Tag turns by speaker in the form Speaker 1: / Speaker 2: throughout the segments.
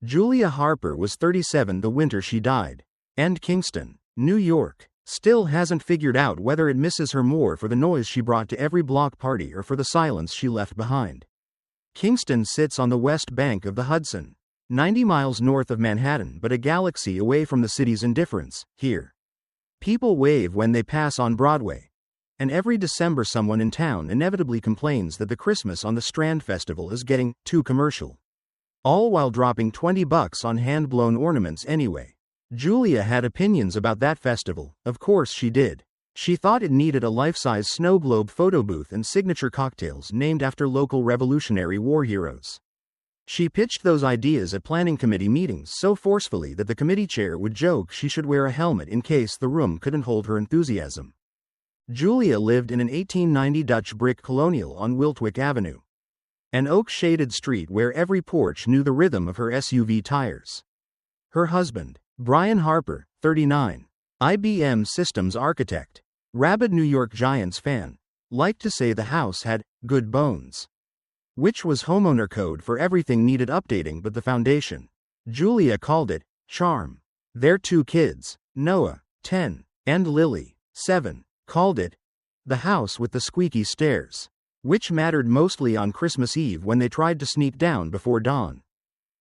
Speaker 1: Julia Harper was 37 the winter she died. And Kingston, New York, still hasn't figured out whether it misses her more for the noise she brought to every block party or for the silence she left behind. Kingston sits on the west bank of the Hudson, 90 miles north of Manhattan but a galaxy away from the city's indifference. Here, people wave when they pass on Broadway. And every December someone in town inevitably complains that the Christmas on the Strand Festival is getting too commercial. All while dropping $20 on hand-blown ornaments anyway. Julia had opinions about that festival, of course she did. She thought it needed a life-size snow globe photo booth and signature cocktails named after local Revolutionary War heroes. She pitched those ideas at planning committee meetings so forcefully that the committee chair would joke she should wear a helmet in case the room couldn't hold her enthusiasm. Julia lived in an 1890 Dutch brick colonial on Wiltwyck Avenue, an oak-shaded street where every porch knew the rhythm of her SUV tires. Her husband, Brian Harper, 39, IBM systems architect, rabid New York Giants fan, liked to say the house had good bones, which was homeowner code for everything needed updating but the foundation. Julia called it charm. Their two kids, Noah, 10, and Lily, 7, called it the house with the squeaky stairs, which mattered mostly on Christmas Eve when they tried to sneak down before dawn.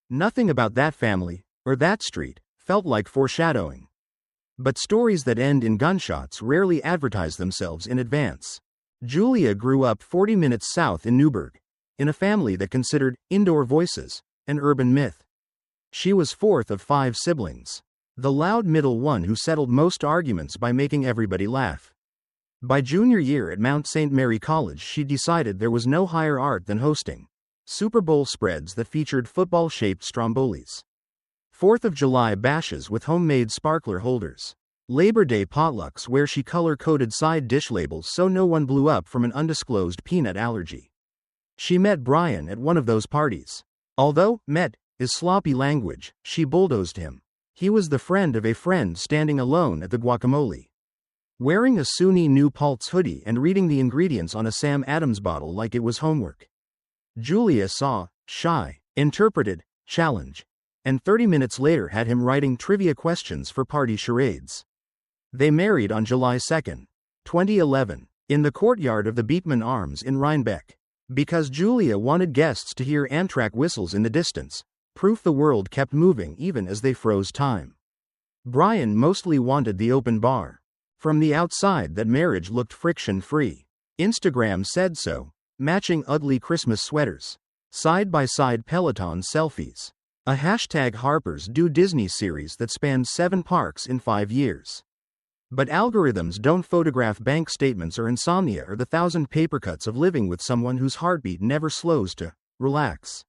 Speaker 1: Nothing about that family, or that street, felt like foreshadowing. But stories that end in gunshots rarely advertise themselves in advance. Julia grew up 40 minutes south in Newburgh, in a family that considered indoor voices an urban myth. She was fourth of 5 siblings, the loud middle one who settled most arguments by making everybody laugh. By junior year at Mount St. Mary College she decided there was no higher art than hosting Super Bowl spreads that featured football-shaped strombolis, 4th of July bashes with homemade sparkler holders, Labor Day potlucks where she color-coded side dish labels so no one blew up from an undisclosed peanut allergy. She met Brian at one of those parties. Although met is sloppy language, she bulldozed him. He was the friend of a friend standing alone at the guacamole, wearing a SUNY New Paltz hoodie and reading the ingredients on a Sam Adams bottle like it was homework. Julia saw, shy, interpreted, challenge, and 30 minutes later had him writing trivia questions for party charades. They married on July 2, 2011, in the courtyard of the Beekman Arms in Rhinebeck. Because Julia wanted guests to hear Amtrak whistles in the distance, proof the world kept moving even as they froze time. Brian mostly wanted the open bar. From the outside that marriage looked friction-free. Instagram said so, matching ugly Christmas sweaters, side-by-side Peloton selfies, a #Harper's Do Disney series that spanned 7 parks in 5 years. But algorithms don't photograph bank statements or insomnia or the 1,000 paper cuts of living with someone whose heartbeat never slows to relax.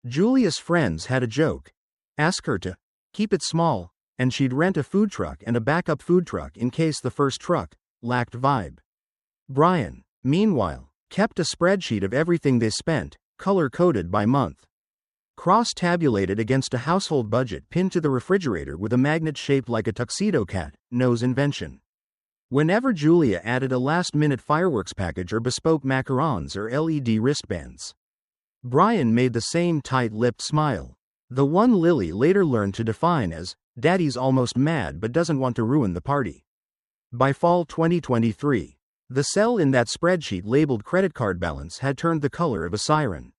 Speaker 1: Julia's friends had a joke. Ask her to keep it small, and she'd rent a food truck and a backup food truck in case the first truck lacked vibe. Brian, meanwhile, kept a spreadsheet of everything they spent, color-coded by month, cross-tabulated against a household budget pinned to the refrigerator with a magnet shaped like a tuxedo cat, No's invention. Whenever Julia added a last-minute fireworks package or bespoke macarons or LED wristbands, Brian made the same tight-lipped smile, the one Lily later learned to define as, "Daddy's almost mad but doesn't want to ruin the party." By fall 2023, the cell in that spreadsheet labeled credit card balance had turned the color of a siren.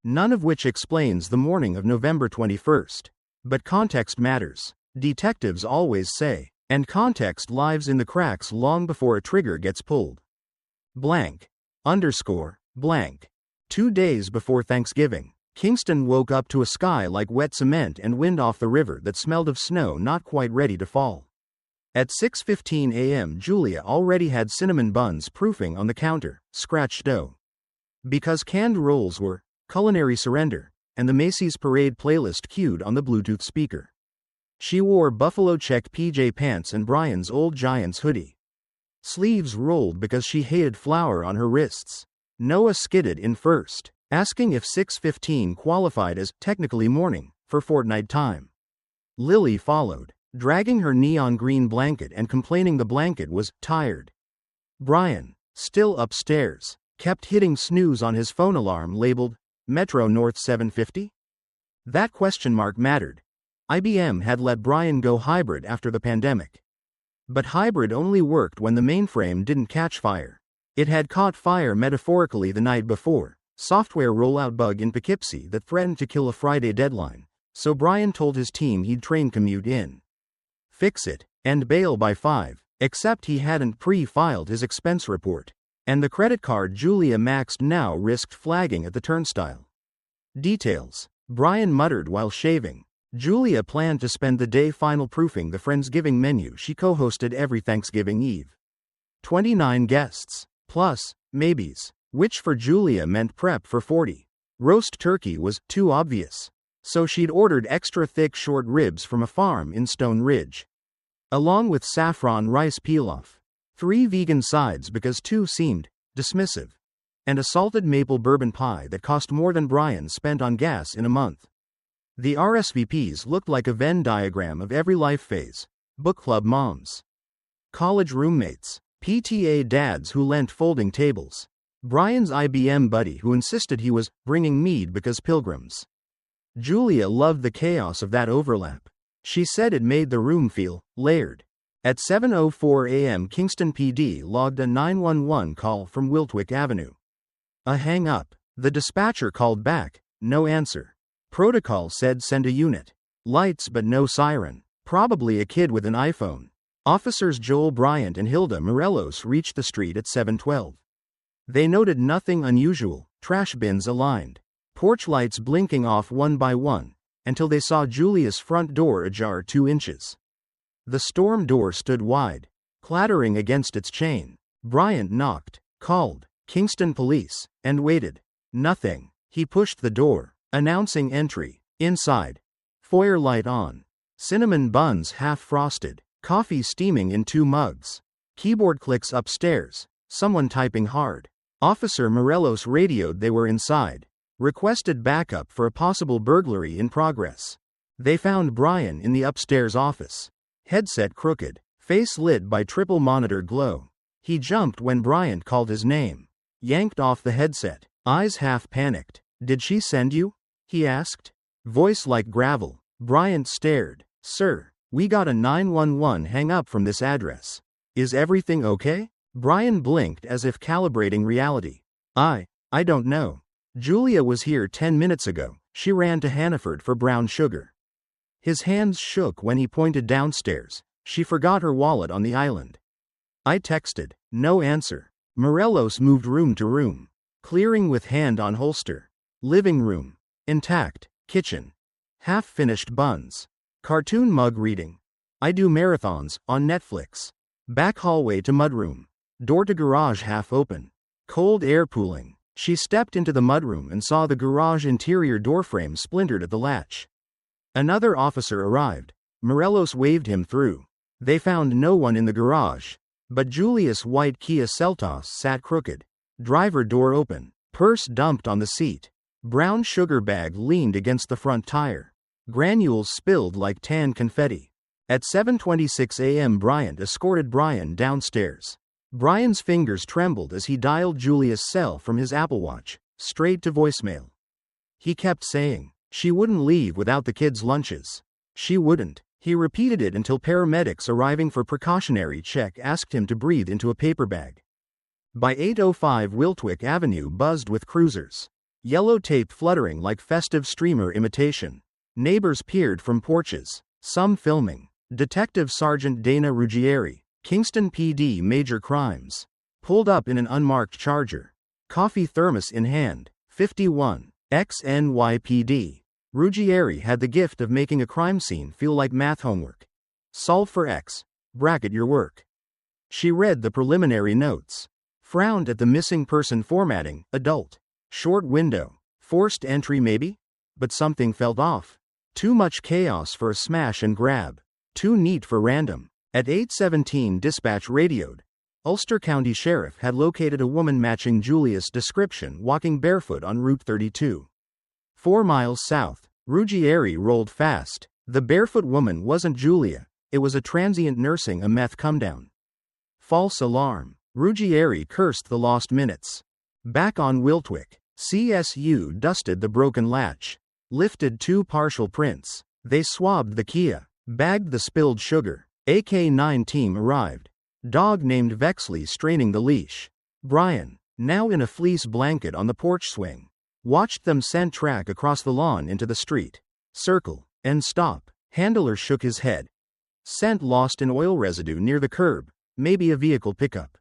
Speaker 1: None of which explains the morning of November 21st. But context matters, detectives always say, and context lives in the cracks long before a trigger gets pulled. Blank. Underscore. Blank. 2 days before Thanksgiving, Kingston woke up to a sky like wet cement and wind off the river that smelled of snow not quite ready to fall. At 6:15 a.m. Julia already had cinnamon buns proofing on the counter, scratched dough. Because canned rolls were culinary surrender, and the Macy's Parade playlist queued on the Bluetooth speaker. She wore buffalo check PJ pants and Brian's old Giants hoodie. Sleeves rolled because she hated flour on her wrists. Noah skidded in first, asking if 6:15 qualified as technically morning for fortnight time. Lily followed, dragging her neon green blanket and complaining the blanket was tired. Brian, still upstairs, kept hitting snooze on his phone alarm labeled Metro North 750. That question mark mattered. IBM had let Brian go hybrid after the pandemic. But hybrid only worked when the mainframe didn't catch fire. It had caught fire metaphorically the night before, software rollout bug in Poughkeepsie that threatened to kill a Friday deadline, so Brian told his team he'd train commute in, fix it, and bail by 5, except he hadn't pre-filed his expense report, and the credit card Julia maxed now risked flagging at the turnstile. Details. Brian muttered while shaving. Julia planned to spend the day final proofing the Friendsgiving menu she co-hosted every Thanksgiving Eve. 29 guests, plus maybes, which for Julia meant prep for 40. Roast turkey was too obvious, so she'd ordered extra thick short ribs from a farm in Stone Ridge, along with saffron rice pilaf, 3 vegan sides because 2 seemed dismissive, and a salted maple bourbon pie that cost more than Brian spent on gas in a month. The RSVPs looked like a Venn diagram of every life phase: book club moms, college roommates, PTA dads who lent folding tables, Brian's IBM buddy who insisted he was bringing mead because pilgrims. Julia loved the chaos of that overlap. She said it made the room feel layered. At 7:04 a.m. Kingston PD logged a 911 call from Wiltwyck Avenue. A hang-up. The dispatcher called back, no answer. Protocol said send a unit. Lights but no siren. Probably a kid with an iPhone. Officers Joel Bryant and Hilda Morelos reached the street at 7:12. They noted nothing unusual, trash bins aligned, porch lights blinking off one by one, until they saw Julia's front door ajar 2 inches. The storm door stood wide, clattering against its chain. Bryant knocked, called Kingston Police, and waited. Nothing. He pushed the door, announcing entry. Inside, foyer light on, cinnamon buns half frosted, coffee steaming in 2 mugs. Keyboard clicks upstairs, someone typing hard. Officer Morelos radioed they were inside, requested backup for a possible burglary in progress. They found Brian in the upstairs office, headset crooked, face lit by triple monitor glow. He jumped when Bryant called his name, yanked off the headset, eyes half panicked. Did she send you? He asked. Voice like gravel. Bryant stared. Sir, we got a 911 hang up from this address. Is everything okay? Brian blinked as if calibrating reality. I don't know. Julia was here 10 minutes ago. She ran to Hannaford for brown sugar. His hands shook when he pointed downstairs. She forgot her wallet on the island. I texted. No answer. Morelos moved room to room, clearing with hand on holster. Living room. Intact. Kitchen. Half-finished buns. Cartoon mug reading. I do marathons, on Netflix. Back hallway to mudroom. Door to garage half open. Cold air pooling. She stepped into the mudroom and saw the garage interior doorframe splintered at the latch. Another officer arrived. Morelos waved him through. They found no one in the garage, but Julia's white Kia Seltos sat crooked. Driver door open. Purse dumped on the seat. Brown sugar bag leaned against the front tire. Granules spilled like tan confetti. At 7:26 a.m. Bryant escorted Brian downstairs. Brian's fingers trembled as he dialed Julia's cell from his Apple Watch, straight to voicemail. He kept saying, she wouldn't leave without the kids' lunches. She wouldn't. He repeated it until paramedics arriving for precautionary check asked him to breathe into a paper bag. By 8:05 Wiltwyck Avenue buzzed with cruisers. Yellow tape fluttering like festive streamer imitation. Neighbors peered from porches, some filming. Detective Sergeant Dana Ruggieri, Kingston PD Major Crimes, pulled up in an unmarked Charger. Coffee thermos in hand, 51, XNYPD. Ruggieri had the gift of making a crime scene feel like math homework. Solve for X, bracket your work. She read the preliminary notes, frowned at the missing person formatting, adult, short window, forced entry maybe? But something felt off. Too much chaos for a smash and grab. Too neat for random. At 8:17 dispatch radioed. Ulster County Sheriff had located a woman matching Julia's description walking barefoot on Route 32. 4 miles south. Ruggieri rolled fast. The barefoot woman wasn't Julia, it was a transient nursing a meth comedown. False alarm. Ruggieri cursed the lost minutes. Back on Wiltwyck, CSU dusted the broken latch. Lifted 2 partial prints. They swabbed the Kia. Bagged the spilled sugar. AK-9 team arrived. Dog named Vexley straining the leash. Brian, now in a fleece blanket on the porch swing, watched them send track across the lawn into the street. Circle. And stop. Handler shook his head. Scent lost in oil residue near the curb. Maybe a vehicle pickup.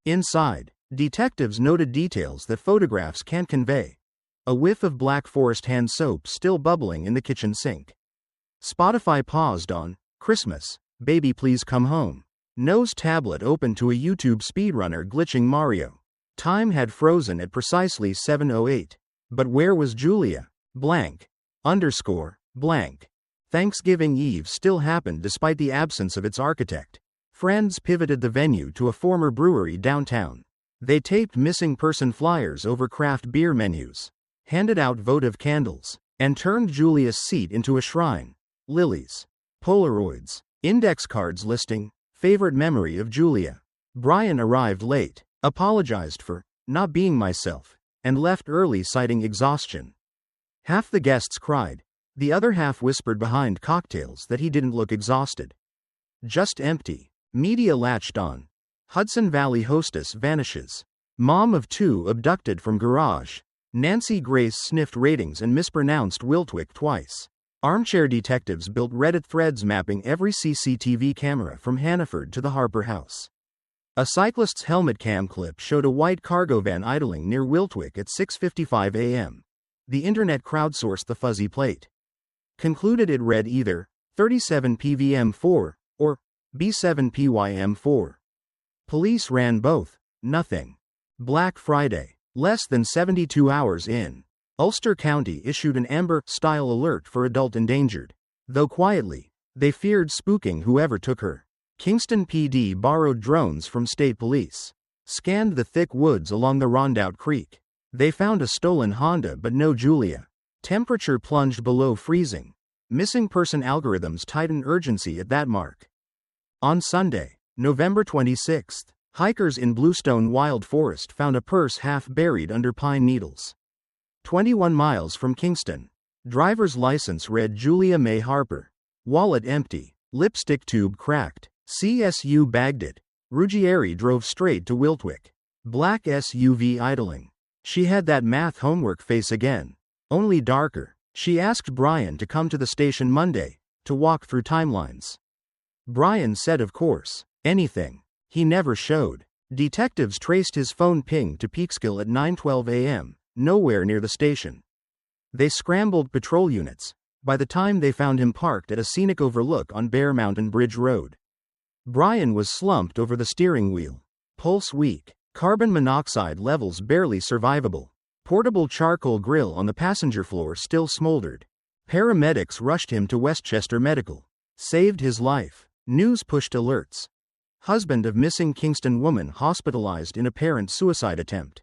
Speaker 1: Inside, detectives noted details that photographs can't convey. A whiff of Black Forest hand soap still bubbling in the kitchen sink. Spotify paused on Christmas, Baby Please Come Home. Nose tablet open to a YouTube speedrunner glitching Mario. Time had frozen at precisely 7:08. But where was Julia? Blank. Blank. Thanksgiving Eve still happened despite the absence of its architect. Friends pivoted the venue to a former brewery downtown. They taped missing person flyers over craft beer menus, handed out votive candles, and turned Julia's seat into a shrine. Lilies. Polaroids. Index cards listing favorite memory of Julia. Brian arrived late, apologized for not being myself, and left early citing exhaustion. Half the guests cried. The other half whispered behind cocktails that he didn't look exhausted. Just empty. Media latched on. Hudson Valley hostess vanishes. Mom of 2 abducted from garage. Nancy Grace sniffed ratings and mispronounced Wiltwick twice. Armchair detectives built Reddit threads mapping every CCTV camera from Hannaford to the Harper house. A cyclist's helmet cam clip showed a white cargo van idling near Wiltwick at 6:55 a.m. The internet crowdsourced the fuzzy plate. Concluded it read either 37 PVM4 or B7 PYM4. Police ran both. Nothing. Black Friday. Less than 72 hours in. Ulster County issued an Amber-style alert for adult endangered. Though quietly, they feared spooking whoever took her. Kingston PD borrowed drones from state police. Scanned the thick woods along the Rondout Creek. They found a stolen Honda but no Julia. Temperature plunged below freezing. Missing person algorithms tightened urgency at that mark. On Sunday, November 26th, hikers in Bluestone Wild Forest found a purse half buried under pine needles. 21 miles from Kingston. Driver's license read Julia May Harper. Wallet empty. Lipstick tube cracked. CSU bagged it. Ruggieri drove straight to Wiltwick. Black SUV idling. She had that math homework face again. Only darker. She asked Brian to come to the station Monday, to walk through timelines. Brian said of course, anything. He never showed. Detectives traced his phone ping to Peekskill at 9:12 a.m., nowhere near the station. They scrambled patrol units. By the time they found him parked at a scenic overlook on Bear Mountain Bridge Road. Brian was slumped over the steering wheel. Pulse weak. Carbon monoxide levels barely survivable. Portable charcoal grill on the passenger floor still smoldered. Paramedics rushed him to Westchester Medical. Saved his life. News pushed alerts. Husband of missing Kingston woman hospitalized in apparent suicide attempt.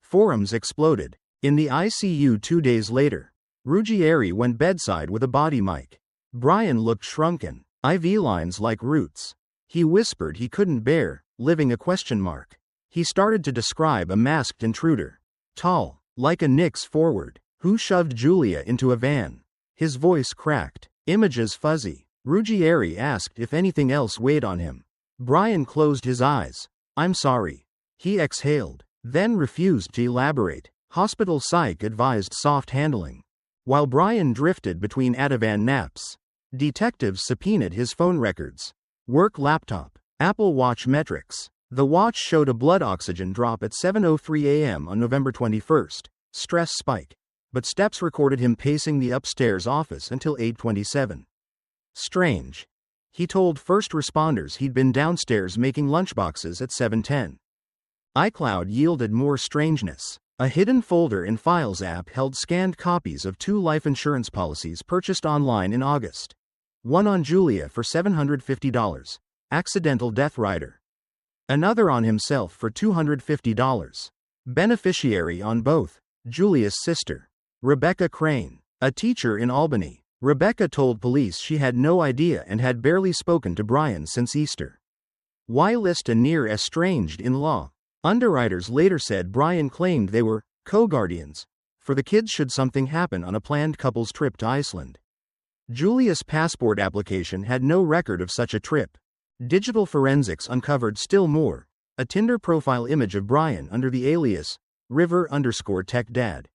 Speaker 1: Forums exploded. In the ICU 2 days later. Ruggieri went bedside with a body mic. Brian looked shrunken. IV lines like roots. He whispered he couldn't bear living a question mark. He started to describe a masked intruder. Tall, like a Knicks forward, who shoved Julia into a van. His voice cracked. Images fuzzy. Ruggieri asked if anything else weighed on him. Brian closed his eyes. I'm sorry. He exhaled, then refused to elaborate. Hospital psych advised soft handling. While Brian drifted between Ativan naps, detectives subpoenaed his phone records. Work laptop. Apple Watch metrics. The watch showed a blood oxygen drop at 7:03 a.m. on November 21st, stress spike. But steps recorded him pacing the upstairs office until 8:27. Strange. He told first responders he'd been downstairs making lunchboxes at 7:10. iCloud yielded more strangeness. A hidden folder in Files app held scanned copies of 2 life insurance policies purchased online in August. One on Julia for $750. Accidental death rider. Another on himself for $250. Beneficiary on both. Julia's sister. Rebecca Crane. A teacher in Albany. Rebecca told police she had no idea and had barely spoken to Brian since Easter. Why list a near estranged in-law? Underwriters later said Brian claimed they were co-guardians for the kids should something happen on a planned couple's trip to Iceland. Julia's passport application had no record of such a trip. Digital forensics uncovered still more: a Tinder profile image of Brian under the alias River_Tech_Dad.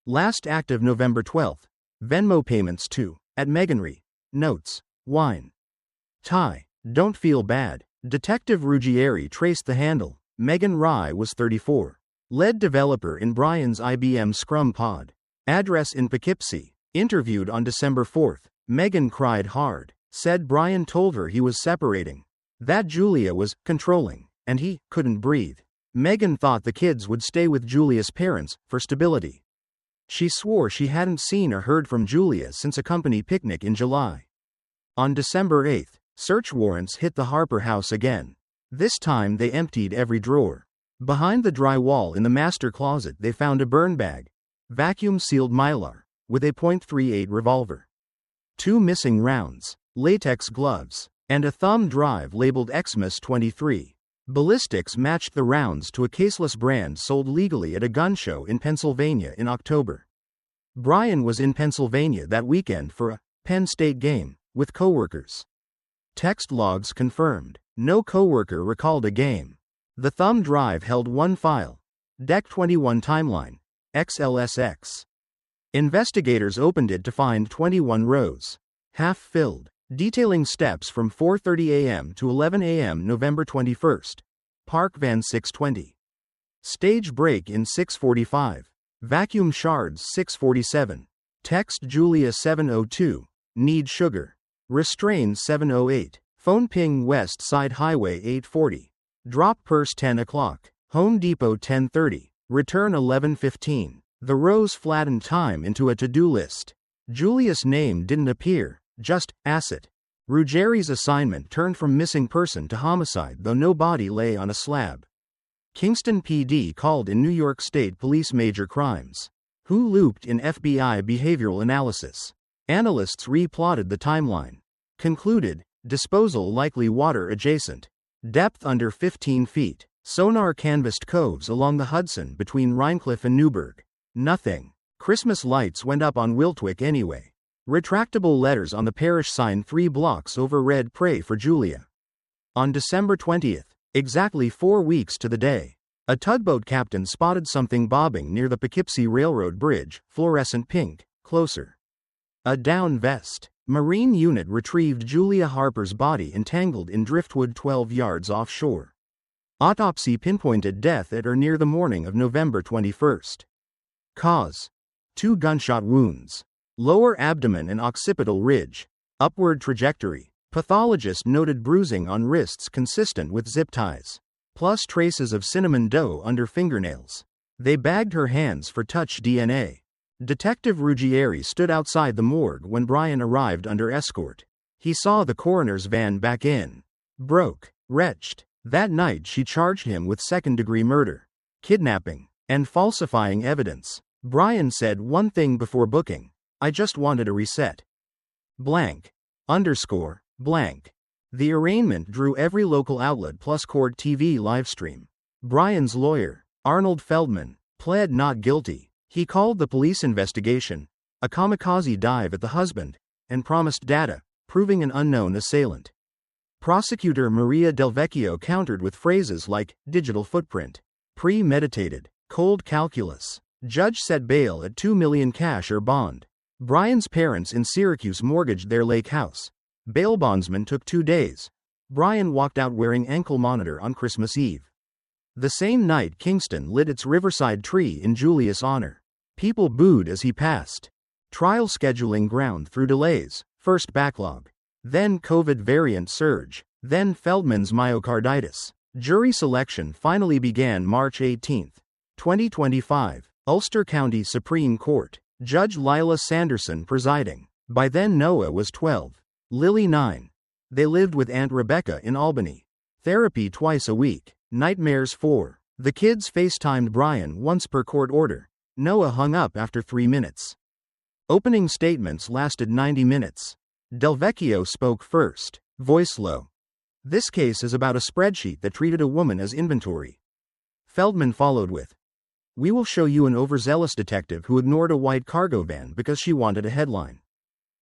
Speaker 1: Last active November 12th. Venmo payments to @Meganry. Notes: wine. Thai. Don't feel bad. Detective Ruggieri traced the handle. Megan Rye was 34. Lead developer in Brian's IBM Scrum pod. Address in Poughkeepsie. Interviewed on December 4th. Megan cried hard. Said Brian told her he was separating. That Julia was controlling, and he couldn't breathe. Megan thought the kids would stay with Julia's parents for stability. She swore she hadn't seen or heard from Julia since a company picnic in July. On December 8th, search warrants hit the Harper house again. This time they emptied every drawer. Behind the drywall in the master closet they found a burn bag, vacuum-sealed Mylar, with a .38 revolver. 2 missing rounds, latex gloves, and a thumb drive labeled Xmas 23. Ballistics matched the rounds to a caseless brand sold legally at a gun show in Pennsylvania in October. Brian was in Pennsylvania that weekend for a Penn State game with coworkers. Text logs confirmed. No coworker recalled a game. The thumb drive held one file, Deck 21 Timeline, XLSX. Investigators opened it to find 21 rows, half filled, detailing steps from 4:30 a.m. to 11 a.m. November 21st. Park van 620. Stage break in 6:45. Vacuum shards 6:47. Text Julia 7:02. Need sugar. Restrain 7:08. Phone ping West Side Highway 8:40. Drop purse 10 o'clock. Home Depot 10:30. Return 11:15. The rows flattened time into a to-do list. Julia's name didn't appear, just asset. Ruggieri's assignment turned from missing person to homicide, though no body lay on a slab. Kingston PD called in New York State Police Major Crimes, who looped in FBI behavioral analysis. Analysts replotted the timeline. Concluded, disposal likely water adjacent. Depth under 15 feet. Sonar canvassed coves along the Hudson between Rhinecliff and Newburgh. Nothing. Christmas lights went up on Wiltwick anyway. Retractable letters on the parish sign 3 blocks over read "Pray for Julia." On December 20th, exactly 4 weeks to the day, a tugboat captain spotted something bobbing near the Poughkeepsie Railroad Bridge, fluorescent pink, closer. A down vest. Marine unit retrieved Julia Harper's body entangled in driftwood 12 yards offshore. Autopsy pinpointed death at or near the morning of November 21st. Cause: 2 gunshot wounds. Lower abdomen and occipital ridge. Upward trajectory. Pathologist noted bruising on wrists consistent with zip ties, plus traces of cinnamon dough under fingernails. They bagged her hands for touch DNA. Detective Ruggieri stood outside the morgue when Brian arrived under escort. He saw the coroner's van back in. Broke, wretched. That night she charged him with second-degree murder, kidnapping, and falsifying evidence. Brian said one thing before booking: "I just wanted a reset. Blank. Underscore. Blank." The arraignment drew every local outlet plus court TV livestream. Brian's lawyer, Arnold Feldman, pled not guilty. He called the police investigation a kamikaze dive at the husband, and promised data, proving an unknown assailant. Prosecutor Maria Del Vecchio countered with phrases like digital footprint, premeditated, cold calculus. Judge set bail at $2 million cash or bond. Brian's parents in Syracuse mortgaged their lake house. Bail bondsman took 2 days. Brian walked out wearing ankle monitor on Christmas Eve. The same night Kingston lit its riverside tree in Julia's honor. People booed as he passed. Trial scheduling ground through delays, first backlog, then COVID variant surge, then Feldman's myocarditis. Jury selection finally began March 18, 2025, Ulster County Supreme Court. Judge Lila Sanderson presiding. By then Noah was 12. Lily 9. They lived with Aunt Rebecca in Albany. Therapy twice a week. Nightmares 4. The kids FaceTimed Brian once per court order. Noah hung up after 3 minutes. Opening statements lasted 90 minutes. Del Vecchio spoke first, voice low. "This case is about a spreadsheet that treated a woman as inventory." Feldman followed with, We will show you an overzealous detective who ignored a white cargo van because she wanted a headline.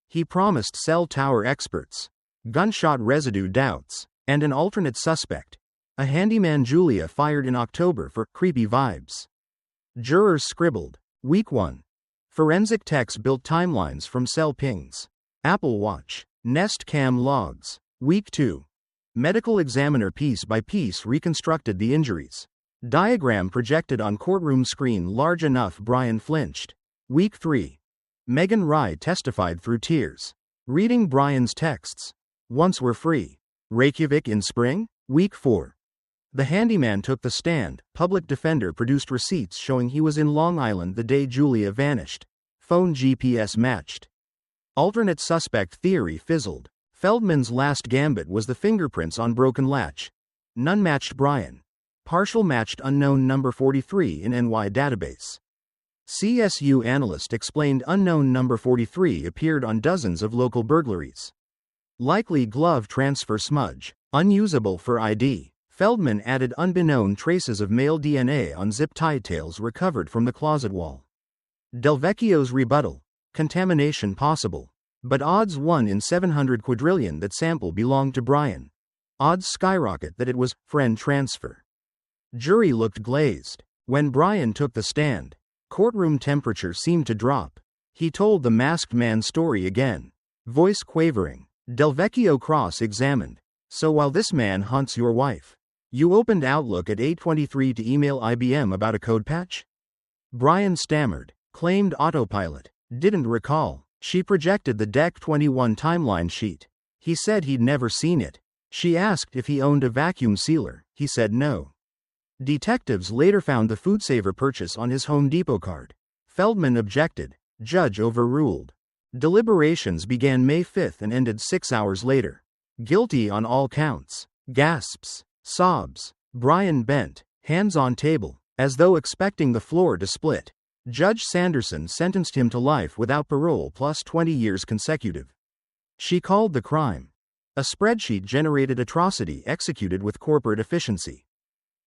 Speaker 1: He promised cell tower experts, gunshot residue doubts, and an alternate suspect. A handyman Julia fired in October for creepy vibes. Jurors scribbled. Week 1. Forensic techs built timelines from cell pings. Apple Watch. Nest cam logs. Week 2. Medical examiner piece by piece reconstructed the injuries. Diagram projected on courtroom screen large enough Brian flinched. Week 3. Megan Rye testified through tears. Reading Brian's texts. Once we're free. Reykjavik in spring? Week 4. The handyman took the stand. Public defender produced receipts showing he was in Long Island the day Julia vanished. Phone GPS matched. Alternate suspect theory fizzled. Feldman's last gambit was the fingerprints on broken latch. None matched Brian. Partial matched unknown number 43 in NY database. CSU analyst explained unknown number 43 appeared on dozens of local burglaries. Likely glove transfer smudge. Unusable for ID. Feldman added unbeknown traces of male DNA on zip-tied tails recovered from the closet wall. Delvecchio's rebuttal. Contamination possible. But odds 1 in 700 quadrillion that sample belonged to Brian. Odds skyrocket that it was friend transfer. Jury looked glazed. When Brian took the stand, courtroom temperature seemed to drop. He told the masked man story again. Voice quavering. Delvecchio cross-examined. So while this man haunts your wife, you opened Outlook at 8:23 to email IBM about a code patch? Brian stammered, claimed autopilot, didn't recall. She projected the Deck 21 timeline sheet. He said he'd never seen it. She asked if he owned a vacuum sealer. He said no. Detectives later found the FoodSaver purchase on his Home Depot card. Feldman objected. Judge overruled. Deliberations began May 5 and ended 6 hours later. Guilty on all counts. Gasps. Sobs. Brian bent, hands on table, as though expecting the floor to split. Judge Sanderson sentenced him to life without parole plus 20 years consecutive. She called the crime a spreadsheet-generated atrocity executed with corporate efficiency.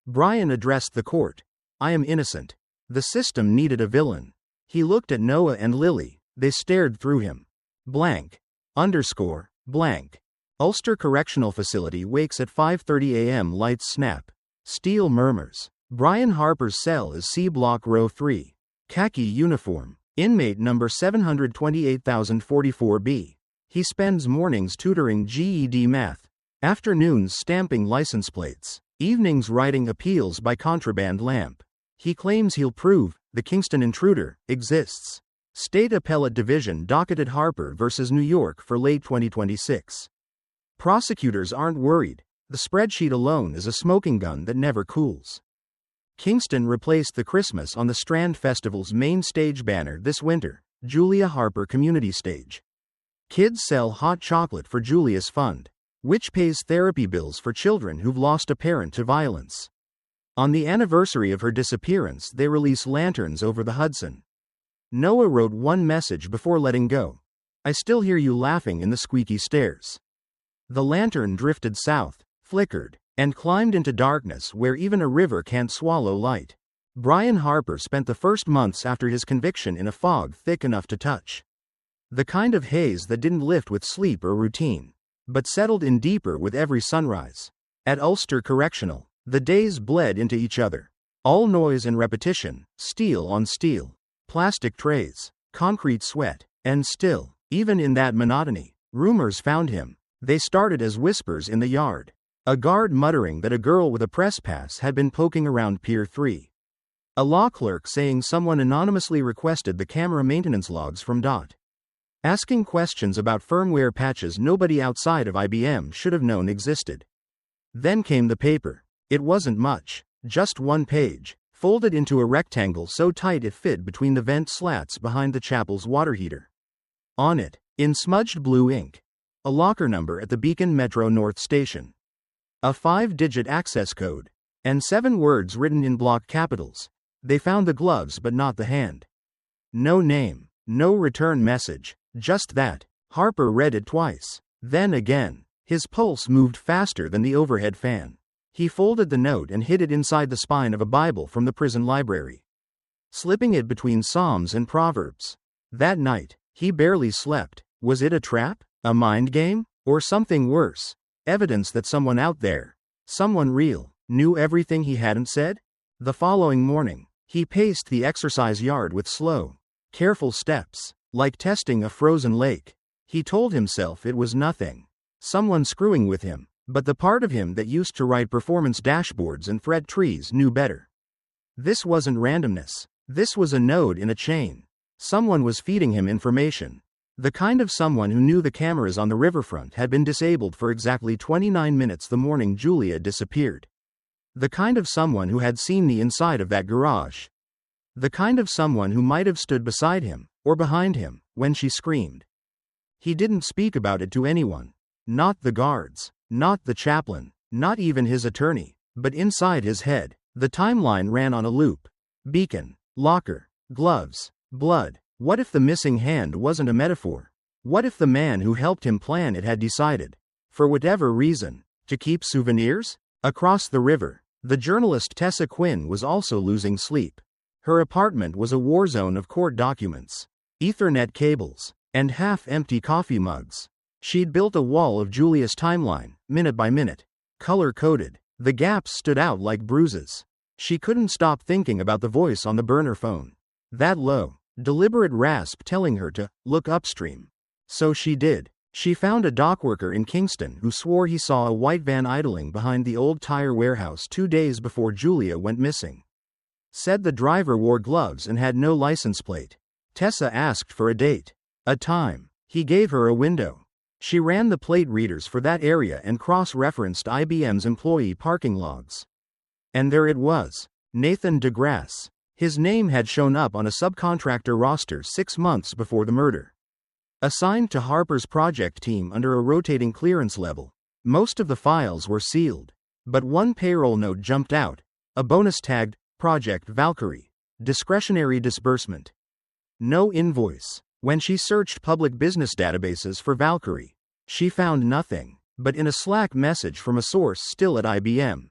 Speaker 1: Brian addressed the court. I am innocent. The system needed a villain. He looked at Noah and Lily. They stared through him. Blank. Underscore. Blank. Ulster Correctional Facility wakes at 5:30 a.m. Lights snap. Steel murmurs. Brian Harper's cell is C Block Row 3. Khaki uniform. Inmate number 728,044B. He spends mornings tutoring GED math. Afternoons stamping license plates. Evenings writing appeals by contraband lamp. He claims he'll prove the Kingston intruder exists. State Appellate Division docketed Harper versus New York for late 2026. Prosecutors aren't worried. The spreadsheet alone is a smoking gun that never cools. Kingston replaced the Christmas on the Strand Festival's main stage banner this winter, Julia Harper Community Stage. Kids sell hot chocolate for Julia's fund, which pays therapy bills for children who've lost a parent to violence. On the anniversary of her disappearance, they release lanterns over the Hudson. Noah wrote one message before letting go. I still hear you laughing in the squeaky stairs. The lantern drifted south, flickered, and climbed into darkness where even a river can't swallow light. Brian Harper spent the first months after his conviction in a fog thick enough to touch. The kind of haze that didn't lift with sleep or routine, but settled in deeper with every sunrise. At Ulster Correctional, the days bled into each other. All noise and repetition, steel on steel, plastic trays, concrete sweat, and still, even in that monotony, rumors found him. They started as whispers in the yard. A guard muttering that a girl with a press pass had been poking around Pier 3. A law clerk saying someone anonymously requested the camera maintenance logs from DOT. Asking questions about firmware patches nobody outside of IBM should have known existed. Then came the paper. It wasn't much, just one page, folded into a rectangle so tight it fit between the vent slats behind the chapel's water heater. On it, in smudged blue ink, a locker number at the Beacon Metro North Station. A 5-digit access code. And 7 words written in block capitals. They found the gloves but not the hand. No name, no return message, just that. Harper read it twice. Then again. His pulse moved faster than the overhead fan. He folded the note and hid it inside the spine of a Bible from the prison library. slipping it between Psalms and Proverbs. That night, he barely slept. Was it a trap? A mind game? Or something worse? Evidence that someone out there, someone real, knew everything he hadn't said? The following morning, he paced the exercise yard with slow, careful steps, like testing a frozen lake. He told himself it was nothing. Someone screwing with him, but the part of him that used to write performance dashboards and thread trees knew better. This wasn't randomness. This was a node in a chain. Someone was feeding him information. The kind of someone who knew the cameras on the riverfront had been disabled for exactly 29 minutes the morning Julia disappeared. The kind of someone who had seen the inside of that garage. The kind of someone who might have stood beside him, or behind him, when she screamed. He didn't speak about it to anyone. Not the guards, not the chaplain, not even his attorney, but inside his head, the timeline ran on a loop. Beacon, locker, gloves, blood. What if the missing hand wasn't a metaphor? What if the man who helped him plan it had decided, for whatever reason, to keep souvenirs? Across the river, the journalist Tessa Quinn was also losing sleep. Her apartment was a war zone of court documents, Ethernet cables, and half-empty coffee mugs. She'd built a wall of Julia's timeline, minute by minute, color-coded. The gaps stood out like bruises. She couldn't stop thinking about the voice on the burner phone. That low, deliberate rasp telling her to look upstream. So she did. She found a dockworker in Kingston who swore he saw a white van idling behind the old tire warehouse 2 days before Julia went missing. Said the driver wore gloves and had no license plate. Tessa asked for a date. A time. He gave her a window. She ran the plate readers for that area and cross-referenced IBM's employee parking logs. And there it was. Nathan DeGrasse. His name had shown up on a subcontractor roster 6 months before the murder. Assigned to Harper's project team under a rotating clearance level, most of the files were sealed. But one payroll note jumped out, a bonus tagged, Project Valkyrie, discretionary disbursement. No invoice. When she searched public business databases for Valkyrie, she found nothing, but in a Slack message from a source still at IBM.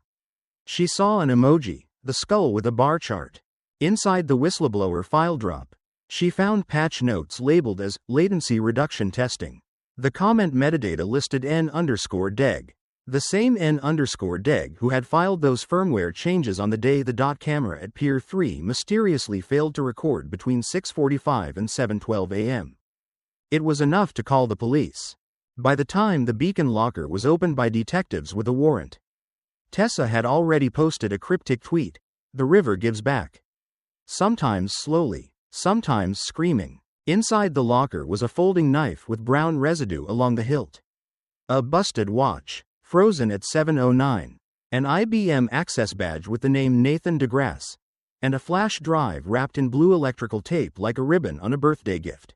Speaker 1: She saw an emoji, the skull with a bar chart. Inside the whistleblower file drop, she found patch notes labeled as latency reduction testing. The comment metadata listed N_deg, the same N_deg who had filed those firmware changes on the day the dot camera at Pier 3 mysteriously failed to record between 6:45 and 7:12 a.m. It was enough to call the police. By the time the Beacon locker was opened by detectives with a warrant, Tessa had already posted a cryptic tweet: "The river gives back." Sometimes slowly, sometimes screaming. Inside the locker was a folding knife with brown residue along the hilt. A busted watch, frozen at 7:09. An IBM access badge with the name Nathan DeGrasse. And a flash drive wrapped in blue electrical tape like a ribbon on a birthday gift.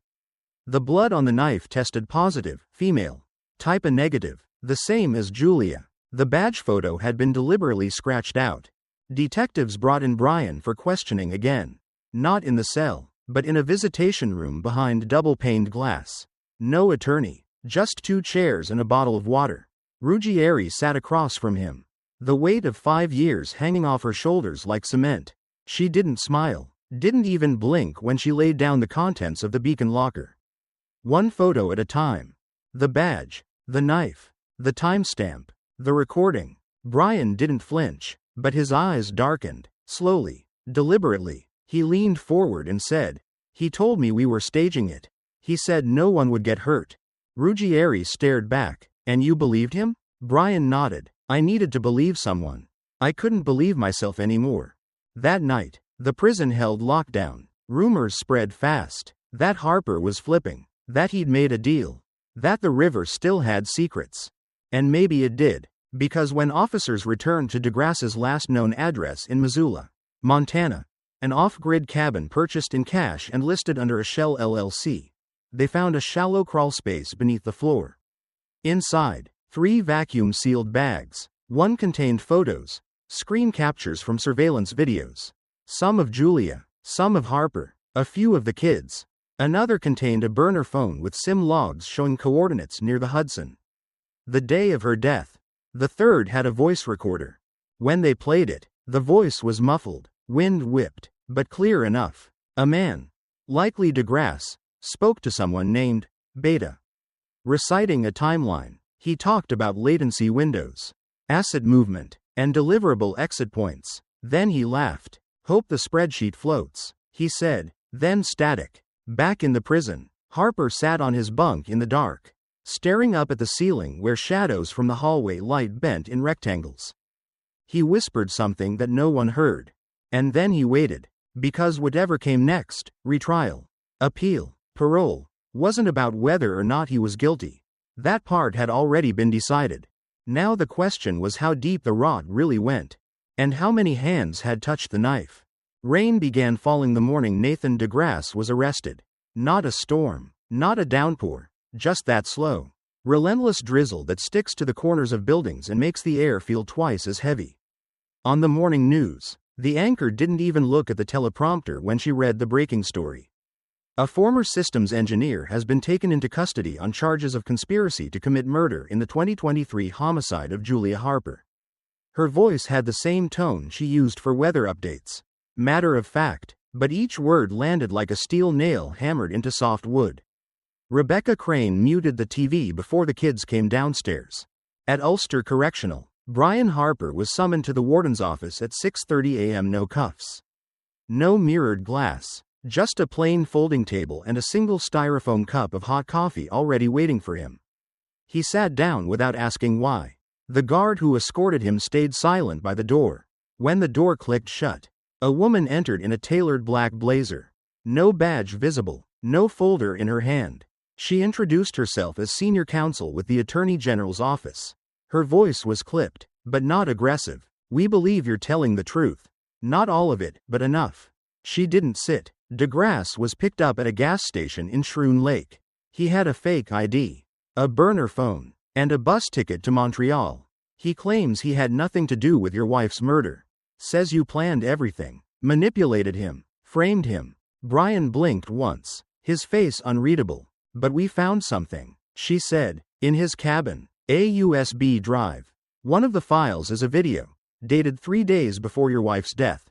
Speaker 1: The blood on the knife tested positive, female. Type A negative, the same as Julia. The badge photo had been deliberately scratched out. Detectives brought in Brian for questioning again. Not in the cell, but in a visitation room behind double-paned glass. No attorney, just 2 chairs and a bottle of water. Ruggieri sat across from him, the weight of 5 years hanging off her shoulders like cement. She didn't smile, didn't even blink when she laid down the contents of the Beacon locker. One photo at a time. The badge, the knife, the timestamp, the recording. Brian didn't flinch, but his eyes darkened. Slowly, deliberately, he leaned forward and said, "He told me we were staging it. He said no one would get hurt." Ruggieri stared back. "And you believed him?" Brian nodded. "I needed to believe someone. I couldn't believe myself anymore." That night, the prison held lockdown. Rumors spread fast. That Harper was flipping. That he'd made a deal. That the river still had secrets. And maybe it did. Because when officers returned to DeGrasse's last known address in Missoula, Montana, an off-grid cabin purchased in cash and listed under a Shell LLC, they found a shallow crawl space beneath the floor. Inside, 3 vacuum-sealed bags. One contained photos, screen captures from surveillance videos. Some of Julia, some of Harper, a few of the kids. Another contained a burner phone with SIM logs showing coordinates near the Hudson. The day of her death. The third had a voice recorder. When they played it, the voice was muffled, wind-whipped. but clear enough. A man, likely DeGrasse, spoke to someone named Beta. Reciting a timeline, he talked about latency windows, asset movement, and deliverable exit points. Then he laughed. Hope the spreadsheet floats, he said. Then static. Back in the prison, Harper sat on his bunk in the dark, staring up at the ceiling where shadows from the hallway light bent in rectangles. He whispered something that no one heard. And then he waited. Because whatever came next, retrial, appeal, parole, wasn't about whether or not he was guilty. That part had already been decided. Now the question was how deep the rot really went, and how many hands had touched the knife. Rain began falling the morning Nathan DeGrasse was arrested. Not a storm, not a downpour, just that slow, relentless drizzle that sticks to the corners of buildings and makes the air feel twice as heavy. On the morning news, the anchor didn't even look at the teleprompter when she read the breaking story. A former systems engineer has been taken into custody on charges of conspiracy to commit murder in the 2023 homicide of Julia Harper. Her voice had the same tone she used for weather updates. Matter of fact, but each word landed like a steel nail hammered into soft wood. Rebecca Crane muted the TV before the kids came downstairs. At Ulster Correctional, Brian Harper was summoned to the warden's office at 6:30 a.m. No cuffs. No mirrored glass. Just a plain folding table and a single styrofoam cup of hot coffee already waiting for him. He sat down without asking why. The guard who escorted him stayed silent by the door. When the door clicked shut, a woman entered in a tailored black blazer. No badge visible, no folder in her hand. She introduced herself as senior counsel with the Attorney General's office. Her voice was clipped, but not aggressive. We believe you're telling the truth. Not all of it, but enough. She didn't sit. DeGrasse was picked up at a gas station in Shroon Lake. He had a fake ID, a burner phone, and a bus ticket to Montreal. He claims he had nothing to do with your wife's murder. Says you planned everything, manipulated him, framed him. Brian blinked once, his face unreadable. But we found something, she said, in his cabin, a USB drive. One of the files is a video, dated 3 days before your wife's death.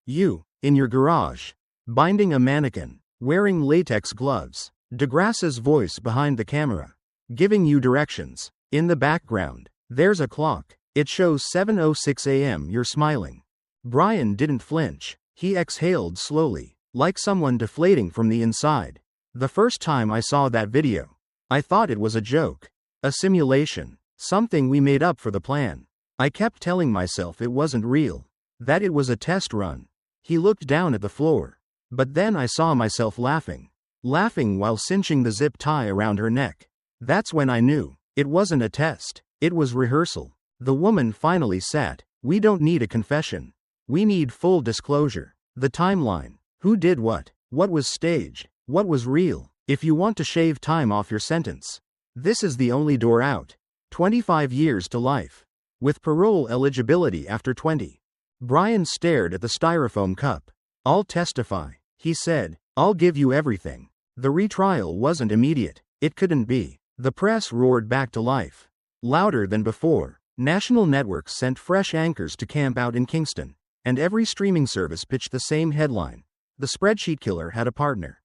Speaker 1: You, in your garage, binding a mannequin, wearing latex gloves, DeGrasse's voice behind the camera, giving you directions. In the background, there's a clock. It shows 7:06 a.m. You're smiling. Brian didn't flinch. He exhaled slowly, like someone deflating from the inside. The first time I saw that video, I thought it was a joke, a simulation, something we made up for the plan. I kept telling myself it wasn't real, that it was a test run. He looked down at the floor. But then I saw myself laughing while cinching the zip tie around her neck. That's when I knew, it wasn't a test, it was rehearsal. The woman finally sat. We don't need a confession. We need full disclosure. The timeline. Who did what was staged, what was real. If you want to shave time off your sentence, this is the only door out. 25 years to life. With parole eligibility after 20. Brian stared at the styrofoam cup. I'll testify, he said. I'll give you everything. The retrial wasn't immediate. It couldn't be. The press roared back to life. Louder than before. National networks sent fresh anchors to camp out in Kingston, and every streaming service pitched the same headline. The spreadsheet killer had a partner.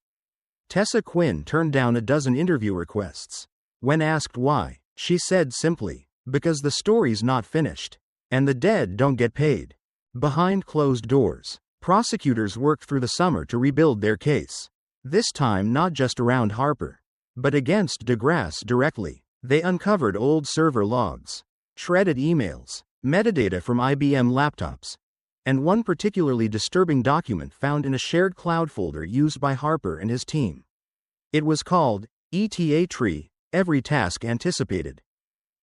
Speaker 1: Tessa Quinn turned down a dozen interview requests. When asked why, she said simply, because the story's not finished, and the dead don't get paid. Behind closed doors, prosecutors worked through the summer to rebuild their case. This time not just around Harper, but against DeGrasse directly. They uncovered old server logs, shredded emails, metadata from IBM laptops, and one particularly disturbing document found in a shared cloud folder used by Harper and his team. It was called ETA Tree, Every Task Anticipated.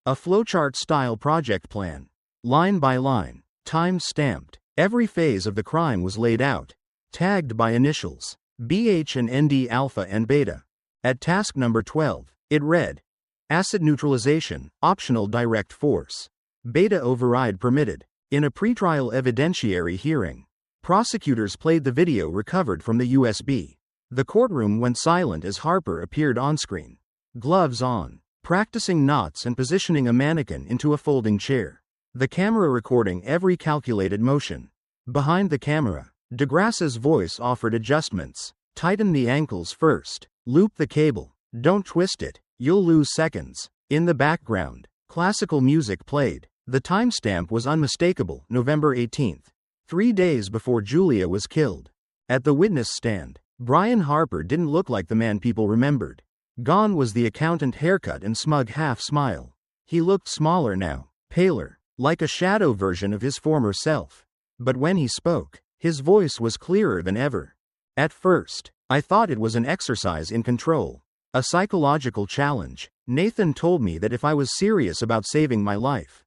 Speaker 1: A flowchart-style project plan, line by line, time-stamped. Every phase of the crime was laid out, tagged by initials, BH and ND alpha and beta. At task number 12, it read, Acid neutralization, optional direct force. Beta override permitted. In a pretrial evidentiary hearing, prosecutors played the video recovered from the USB. The courtroom went silent as Harper appeared on-screen, gloves on, practicing knots and positioning a mannequin into a folding chair. The camera recording every calculated motion. Behind the camera, DeGrasse's voice offered adjustments. Tighten the ankles first. Loop the cable. Don't twist it. You'll lose seconds. In the background, classical music played. The timestamp was unmistakable, November 18th. 3 days before Julia was killed. At the witness stand, Brian Harper didn't look like the man people remembered. Gone was the accountant haircut and smug half-smile. He looked smaller now, paler, like a shadow version of his former self. But when he spoke, his voice was clearer than ever. At first, I thought it was an exercise in control. A psychological challenge. Nathan told me that if I was serious about saving my life,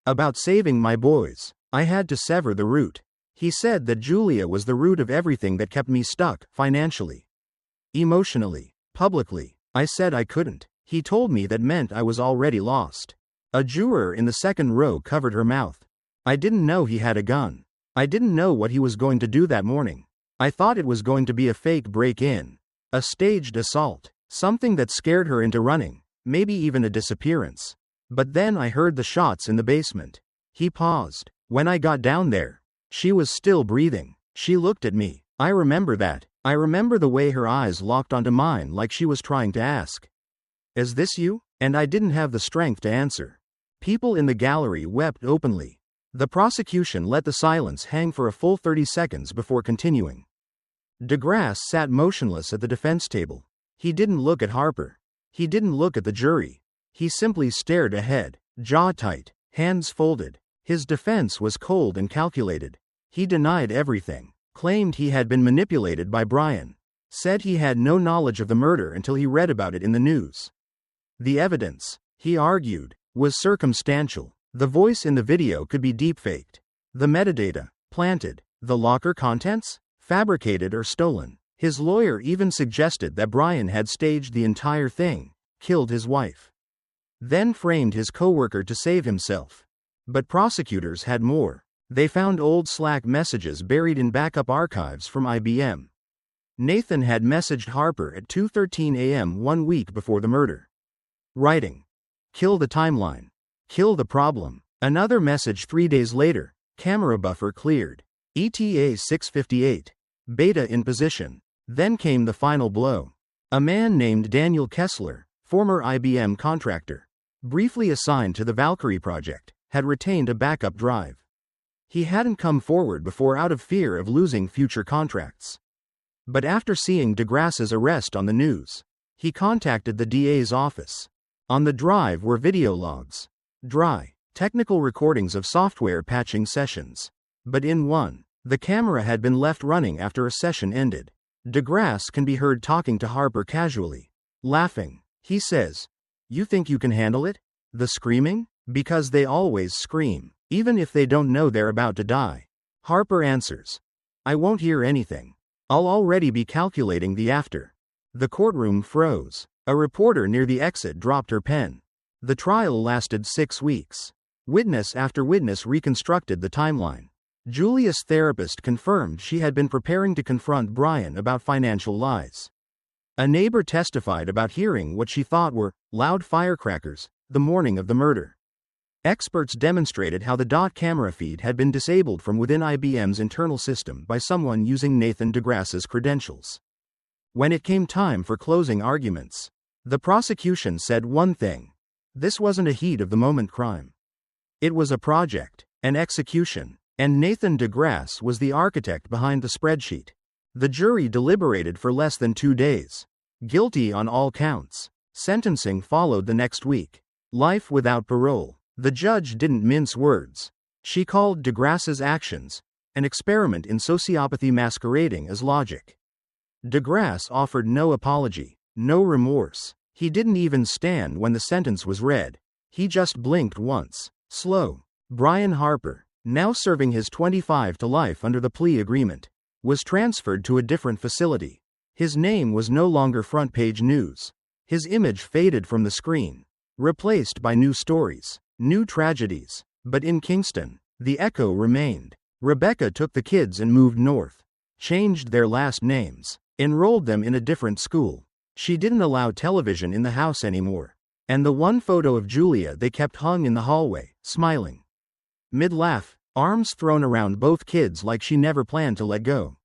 Speaker 1: about saving my boys, I had to sever the root. He said that Julia was the root of everything that kept me stuck, financially, emotionally, publicly. I said I couldn't. He told me that meant I was already lost. A juror in the second row covered her mouth. I didn't know he had a gun. I didn't know what he was going to do that morning. I thought it was going to be a fake break-in, a staged assault, something that scared her into running, maybe even a disappearance. But then I heard the shots in the basement. He paused. When I got down there, she was still breathing. She looked at me. I remember that. I remember the way her eyes locked onto mine like she was trying to ask, "Is this you?" And I didn't have the strength to answer. People in the gallery wept openly. The prosecution let the silence hang for a full 30 seconds before continuing. DeGrasse sat motionless at the defense table. He didn't look at Harper. He didn't look at the jury. He simply stared ahead, jaw tight, hands folded. His defense was cold and calculated. He denied everything, claimed he had been manipulated by Brian, said he had no knowledge of the murder until he read about it in the news. The evidence, he argued, was circumstantial. The voice in the video could be deepfaked. The metadata, planted. The locker contents, fabricated or stolen. His lawyer even suggested that Brian had staged the entire thing, killed his wife, then framed his coworker to save himself. But prosecutors had more. They found old Slack messages buried in backup archives from IBM. Nathan had messaged Harper at 2:13 a.m. 1 week before the murder, writing, "Kill the timeline. Kill the problem." Another message 3 days later, "Camera buffer cleared. ETA 6:58. Beta in position." Then came the final blow. A man named Daniel Kessler, former IBM contractor, briefly assigned to the Valkyrie project, had retained a backup drive. He hadn't come forward before out of fear of losing future contracts. But after seeing DeGrasse's arrest on the news, he contacted the DA's office. On the drive were video logs, dry, technical recordings of software patching sessions. But in one, the camera had been left running after a session ended. DeGrasse can be heard talking to Harper casually, laughing. He says, "You think you can handle it? The screaming? Because they always scream, even if they don't know they're about to die." Harper answers, "I won't hear anything. I'll already be calculating the after." The courtroom froze. A reporter near the exit dropped her pen. The trial lasted 6 weeks. Witness after witness reconstructed the timeline. Julia's therapist confirmed she had been preparing to confront Brian about financial lies. A neighbor testified about hearing what she thought were loud firecrackers the morning of the murder. Experts demonstrated how the dot camera feed had been disabled from within IBM's internal system by someone using Nathan DeGrasse's credentials. When it came time for closing arguments, the prosecution said one thing: this wasn't a heat-of-the-moment crime. It was a project, an execution, and Nathan DeGrasse was the architect behind the spreadsheet. The jury deliberated for less than 2 days. Guilty on all counts. Sentencing followed the next week. Life without parole. The judge didn't mince words. She called DeGrasse's actions an experiment in sociopathy masquerading as logic. DeGrasse offered no apology, no remorse. He didn't even stand when the sentence was read. He just blinked once. Slow. Brian Harper, now serving his 25 to life under the plea agreement, was transferred to a different facility. His name was no longer front-page news. His image faded from the screen, replaced by new stories, new tragedies. But in Kingston, the echo remained. Rebecca took the kids and moved north, changed their last names, enrolled them in a different school. She didn't allow television in the house anymore. And the one photo of Julia they kept hung in the hallway, smiling. Mid-laugh, arms thrown around both kids like she never planned to let go.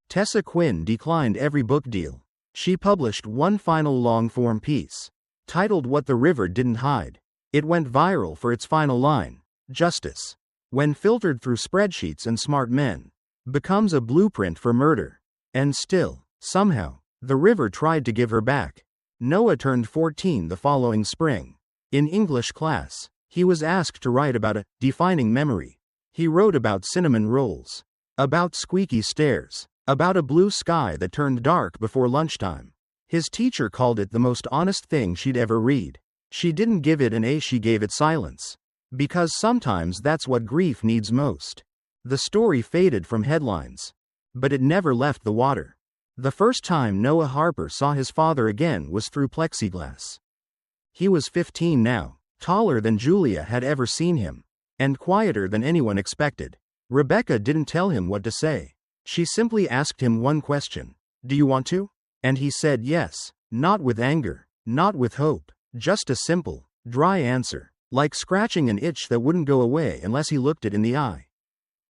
Speaker 1: Tessa Quinn declined every book deal. She published one final long-form piece, titled What the River Didn't Hide. It went viral for its final line, "Justice, when filtered through spreadsheets and smart men, becomes a blueprint for murder." And still, somehow, the river tried to give her back. Noah turned 14 the following spring. In English class, he was asked to write about a defining memory. He wrote about cinnamon rolls, about squeaky stairs, about a blue sky that turned dark before lunchtime. His teacher called it the most honest thing she'd ever read. She didn't give it an A, she gave it silence. Because sometimes that's what grief needs most. The story faded from headlines, but it never left the water. The first time Noah Harper saw his father again was through plexiglass. He was 15 now, taller than Julia had ever seen him, and quieter than anyone expected. Rebecca didn't tell him what to say. She simply asked him one question: "Do you want to?" And he said yes, not with anger, not with hope, just a simple, dry answer, like scratching an itch that wouldn't go away unless he looked it in the eye.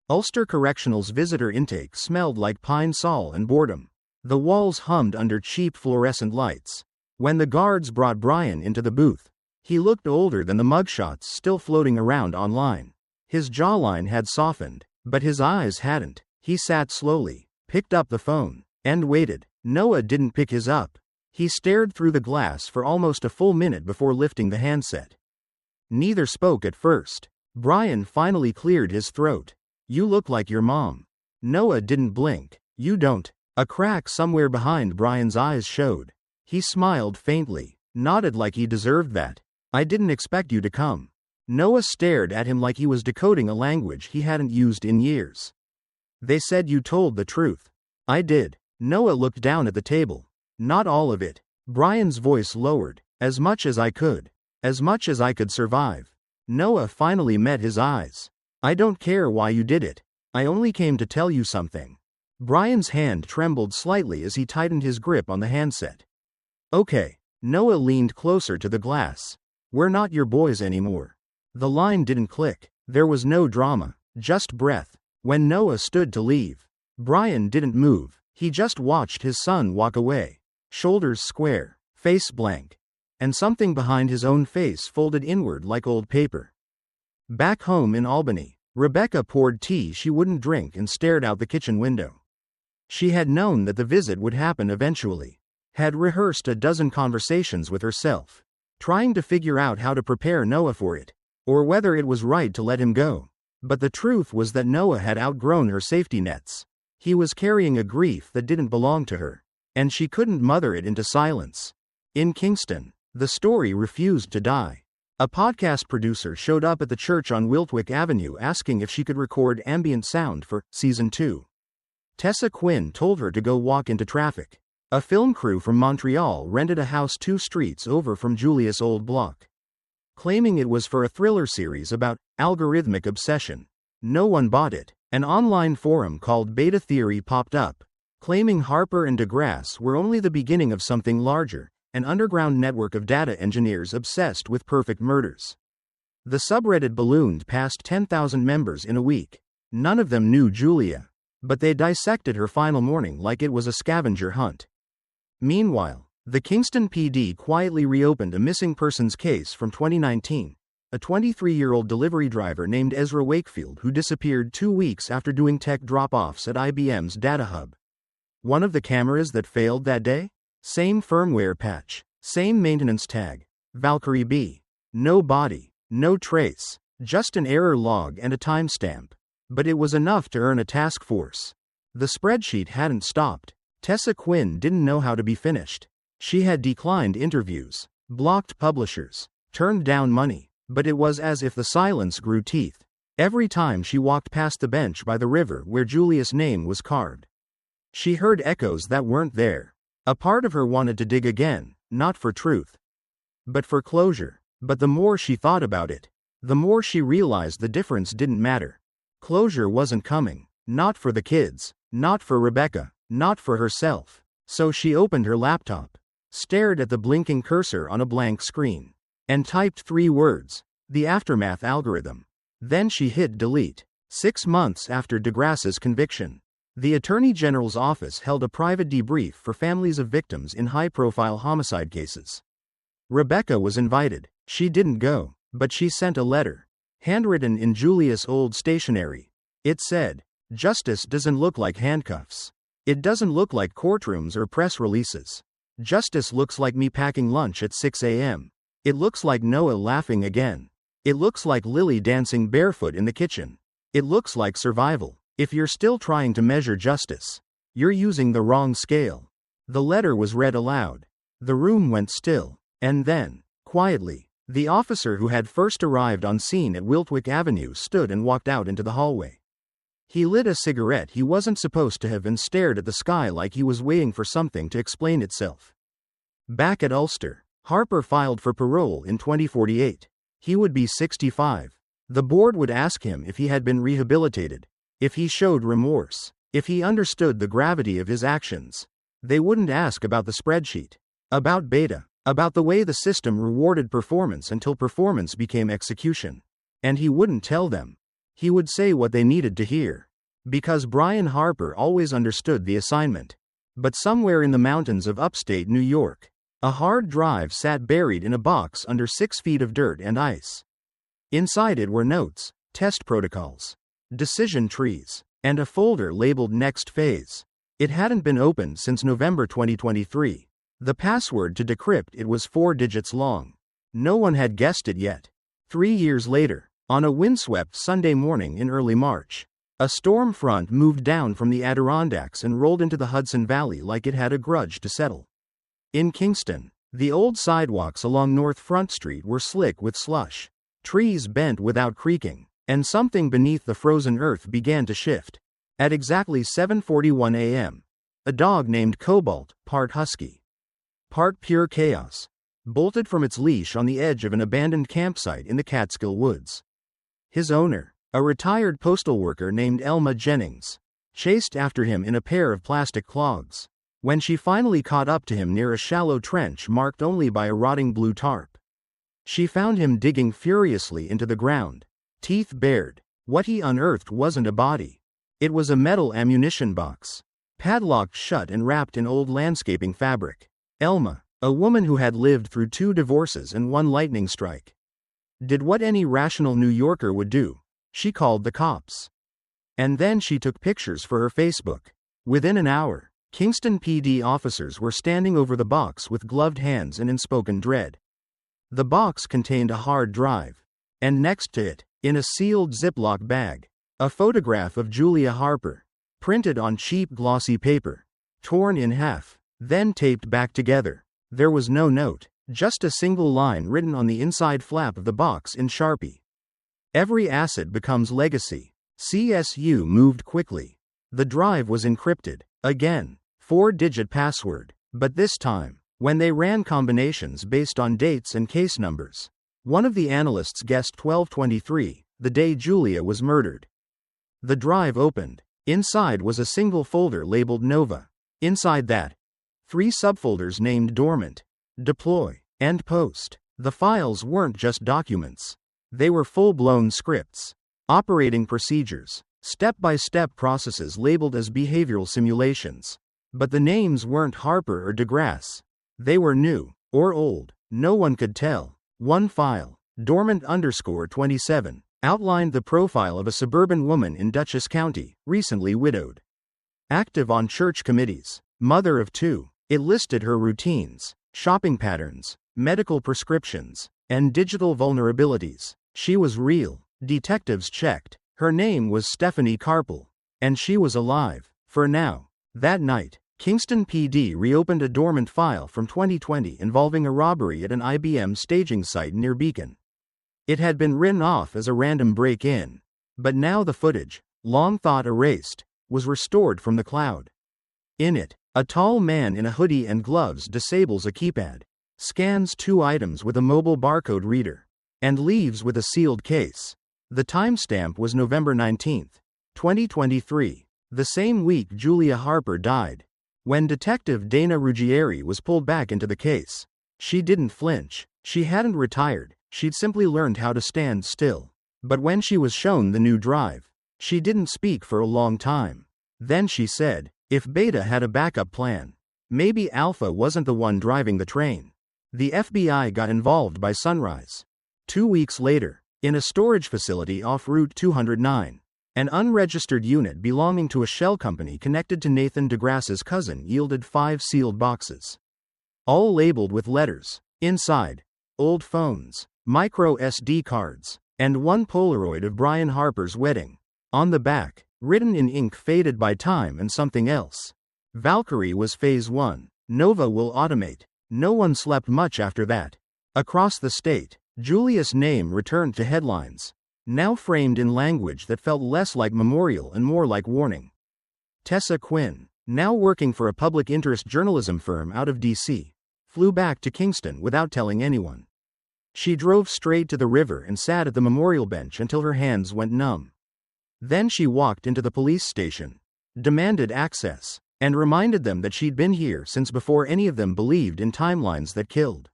Speaker 1: Ulster Correctional's visitor intake smelled like pine sol and boredom. The walls hummed under cheap fluorescent lights. When the guards brought Brian into the booth, he looked older than the mugshots still floating around online. His jawline had softened, but his eyes hadn't. He sat slowly, picked up the phone, and waited. Noah didn't pick his up. He stared through the glass for almost a full minute before lifting the handset. Neither spoke at first. Brian finally cleared his throat. "You look like your mom." Noah didn't blink. "You don't." A crack somewhere behind Brian's eyes showed. He smiled faintly, nodded like he deserved that. "I didn't expect you to come." Noah stared at him like he was decoding a language he hadn't used in years. "They said you told the truth." "I did." Noah looked down at the table. "Not all of it." Brian's voice lowered. "As much as I could. As much as I could survive." Noah finally met his eyes. "I don't care why you did it. I only came to tell you something." Brian's hand trembled slightly as he tightened his grip on the handset. "Okay." Noah leaned closer to the glass. "We're not your boys anymore." The line didn't click. There was no drama, just breath. When Noah stood to leave, Brian didn't move. He just watched his son walk away, shoulders square, face blank, and something behind his own face folded inward like old paper. Back home in Albany, Rebecca poured tea she wouldn't drink and stared out the kitchen window. She had known that the visit would happen eventually, had rehearsed a dozen conversations with herself, trying to figure out how to prepare Noah for it, or whether it was right to let him go. But the truth was that Noah had outgrown her safety nets. He was carrying a grief that didn't belong to her, and she couldn't mother it into silence. In Kingston, the story refused to die. A podcast producer showed up at the church on Wiltwick Avenue asking if she could record ambient sound for Season 2. Tessa Quinn told her to go walk into traffic. A film crew from Montreal rented a house 2 streets over from Julia's old block, claiming it was for a thriller series about algorithmic obsession. No one bought it. An online forum called Beta Theory popped up, claiming Harper and DeGrasse were only the beginning of something larger, an underground network of data engineers obsessed with perfect murders. The subreddit ballooned past 10,000 members in a week. None of them knew Julia, but they dissected her final morning like it was a scavenger hunt. Meanwhile, the Kingston PD quietly reopened a missing persons case from 2019, a 23-year-old delivery driver named Ezra Wakefield who disappeared 2 weeks after doing tech drop-offs at IBM's data hub. One of the cameras that failed that day? Same firmware patch, same maintenance tag, Valkyrie B. No body, no trace, just an error log and a timestamp. But it was enough to earn a task force. The spreadsheet hadn't stopped. Tessa Quinn didn't know how to be finished. She had declined interviews, blocked publishers, turned down money, but it was as if the silence grew teeth every time she walked past the bench by the river where Julia's name was carved. She heard echoes that weren't there. A part of her wanted to dig again, not for truth, but for closure. But the more she thought about it, the more she realized the difference didn't matter. Closure wasn't coming, not for the kids, not for Rebecca, not for herself. So she opened her laptop, stared at the blinking cursor on a blank screen, and typed 3 words: the aftermath algorithm. Then she hit delete. 6 months after DeGrasse's conviction, the Attorney General's office held a private debrief for families of victims in high-profile homicide cases. Rebecca was invited. She didn't go, but she sent a letter, handwritten in Julia's old stationery. It said, "Justice doesn't look like handcuffs. It doesn't look like courtrooms or press releases. Justice looks like me packing lunch at 6 a.m. It looks like Noah laughing again. It looks like Lily dancing barefoot in the kitchen. It looks like survival. If you're still trying to measure justice, you're using the wrong scale." The letter was read aloud. The room went still, and then, quietly, the officer who had first arrived on scene at Wiltwyck Avenue stood and walked out into the hallway. He lit a cigarette he wasn't supposed to have and stared at the sky like he was waiting for something to explain itself. Back at Ulster, Harper filed for parole in 2048. He would be 65. The board would ask him if he had been rehabilitated, if he showed remorse, if he understood the gravity of his actions. They wouldn't ask about the spreadsheet, about beta, about the way the system rewarded performance until performance became execution. And he wouldn't tell them. He would say what they needed to hear. Because Brian Harper always understood the assignment. But somewhere in the mountains of upstate New York, a hard drive sat buried in a box under 6 feet of dirt and ice. Inside it were notes, test protocols, decision trees, and a folder labeled Next Phase. It hadn't been opened since November 2023. The password to decrypt it was 4 digits long. No one had guessed it yet. 3 years later, on a windswept Sunday morning in early March, a storm front moved down from the Adirondacks and rolled into the Hudson Valley like it had a grudge to settle. In Kingston, the old sidewalks along North Front Street were slick with slush. Trees bent without creaking, and something beneath the frozen earth began to shift. At exactly 7:41 a.m., a dog named Cobalt, part husky, part pure chaos, bolted from its leash on the edge of an abandoned campsite in the Catskill Woods. His owner, a retired postal worker named Elma Jennings, chased after him in a pair of plastic clogs. When she finally caught up to him near a shallow trench marked only by a rotting blue tarp, she found him digging furiously into the ground, teeth bared. What he unearthed wasn't a body. It was a metal ammunition box, padlocked shut and wrapped in old landscaping fabric. Elma, a woman who had lived through 2 divorces and 1 lightning strike, did what any rational New Yorker would do. She called the cops. And then she took pictures for her Facebook. Within an hour, Kingston PD officers were standing over the box with gloved hands and in spoken dread. The box contained a hard drive, and next to it, in a sealed Ziploc bag, a photograph of Julia Harper, printed on cheap glossy paper, torn in half, then taped back together. There was no note, just a single line written on the inside flap of the box in Sharpie. Every asset becomes legacy. CSU moved quickly. The drive was encrypted. Again, 4-digit password. But this time, when they ran combinations based on dates and case numbers, one of the analysts guessed 12/23, the day Julia was murdered. The drive opened. Inside was a single folder labeled Nova. Inside that, 3 subfolders named Dormant, Deploy, and Post. The files weren't just documents. They were full-blown scripts, operating procedures, step-by-step processes labeled as behavioral simulations. But the names weren't Harper or DeGrasse. They were new, or old, no one could tell. One file, Dormant_27, outlined the profile of a suburban woman in Dutchess County, recently widowed. Active on church committees, mother of 2. It listed her routines, shopping patterns, medical prescriptions, and digital vulnerabilities. She was real. Detectives checked. Her name was Stephanie Carpel. And she was alive. For now. That night, Kingston PD reopened a dormant file from 2020 involving a robbery at an IBM staging site near Beacon. It had been written off as a random break-in. But now the footage, long thought erased, was restored from the cloud. In it, a tall man in a hoodie and gloves disables a keypad, scans 2 items with a mobile barcode reader, and leaves with a sealed case. The timestamp was November 19, 2023, the same week Julia Harper died. When Detective Dana Ruggieri was pulled back into the case, she didn't flinch. She hadn't retired, she'd simply learned how to stand still. But when she was shown the new drive, She didn't speak for a long time. Then she said, if Beta had a backup plan, maybe Alpha wasn't the one driving the train. The FBI got involved by sunrise. 2 weeks later, in a storage facility off Route 209, an unregistered unit belonging to a shell company connected to Nathan DeGrasse's cousin yielded 5 sealed boxes, all labeled with letters. Inside, old phones, micro SD cards, and 1 Polaroid of Brian Harper's wedding. On the back, written in ink faded by time and something else. Valkyrie was Phase 1. Nova will automate. No one slept much after that. Across the state, Julia's name returned to headlines, now framed in language that felt less like memorial and more like warning. Tessa Quinn, now working for a public interest journalism firm out of D.C., flew back to Kingston without telling anyone. She drove straight to the river and sat at the memorial bench until her hands went numb. Then she walked into the police station, demanded access, and reminded them that she'd been here since before any of them believed in timelines that killed.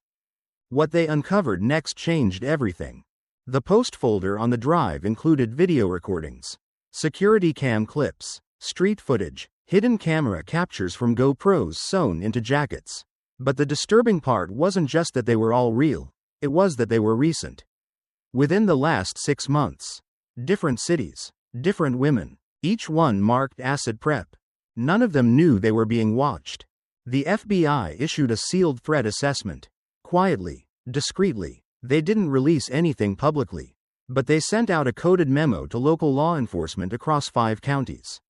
Speaker 1: What they uncovered next changed everything. The post folder on the drive included video recordings, security cam clips, street footage, hidden camera captures from GoPros sewn into jackets. But the disturbing part wasn't just that they were all real, it was that they were recent. Within the last 6 months. Different cities, different women, each one marked acid prep. None of them knew they were being watched. The FBI issued a sealed threat assessment. Quietly, discreetly. They didn't release anything publicly. But they sent out a coded memo to local law enforcement across 5 counties.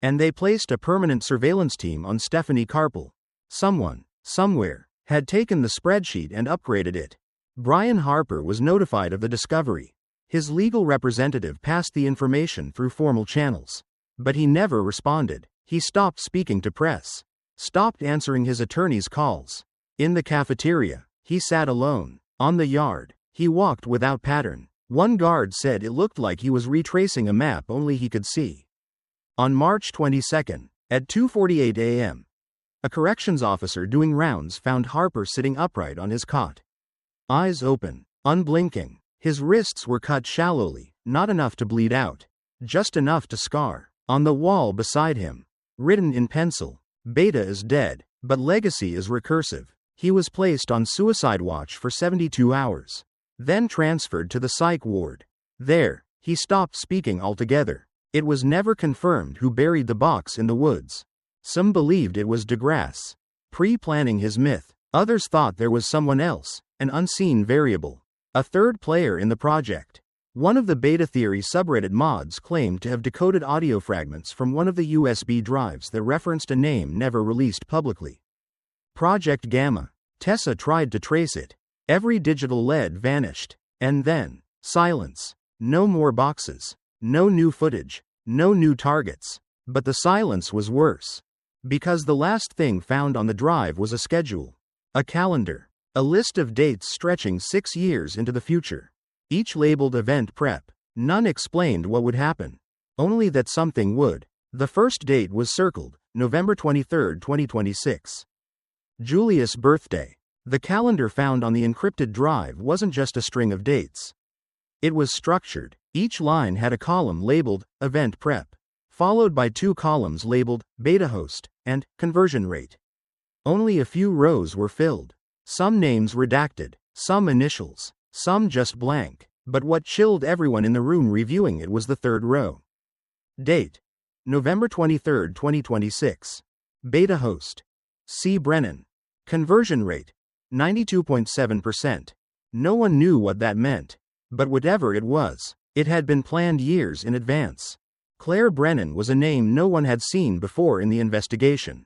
Speaker 1: And they placed a permanent surveillance team on Stephanie Carpel. Someone, somewhere, had taken the spreadsheet and upgraded it. Brian Harper was notified of the discovery. His legal representative passed the information through formal channels. But he never responded. He stopped speaking to press. Stopped answering his attorney's calls. In the cafeteria, he sat alone. On the yard, he walked without pattern. One guard said it looked like he was retracing a map only he could see. On March 22, at 2:48 a.m., a corrections officer doing rounds found Harper sitting upright on his cot. Eyes open, unblinking. His wrists were cut shallowly, not enough to bleed out, just enough to scar. On the wall beside him, written in pencil, Beta is dead, but legacy is recursive. He was placed on suicide watch for 72 hours, then transferred to the psych ward. There, he stopped speaking altogether. It was never confirmed who buried the box in the woods. Some believed it was DeGrasse, pre-planning his myth. Others thought there was someone else, an unseen variable, a third player in the project. One of the beta theory subreddit mods claimed to have decoded audio fragments from one of the USB drives that referenced a name never released publicly. Project Gamma. Tessa tried to trace it. Every digital lead vanished. And then, silence. No more boxes. No new footage. No new targets. But the silence was worse. Because the last thing found on the drive was a schedule. A calendar. A list of dates stretching 6 years into the future. Each labeled event prep. None explained what would happen. Only that something would. The first date was circled, November 23, 2026. Julia's birthday. The calendar found on the encrypted drive wasn't just a string of dates. It was structured. Each line had a column labeled Event Prep, followed by 2 columns labeled Beta Host and Conversion Rate. Only a few rows were filled. Some names redacted, some initials, some just blank. But what chilled everyone in the room reviewing it was the 3rd row. Date: November 23, 2026. Beta Host: C. Brennan. Conversion rate: 92.7%. No one knew what that meant. But whatever it was, it had been planned years in advance. Claire Brennan was a name no one had seen before in the investigation.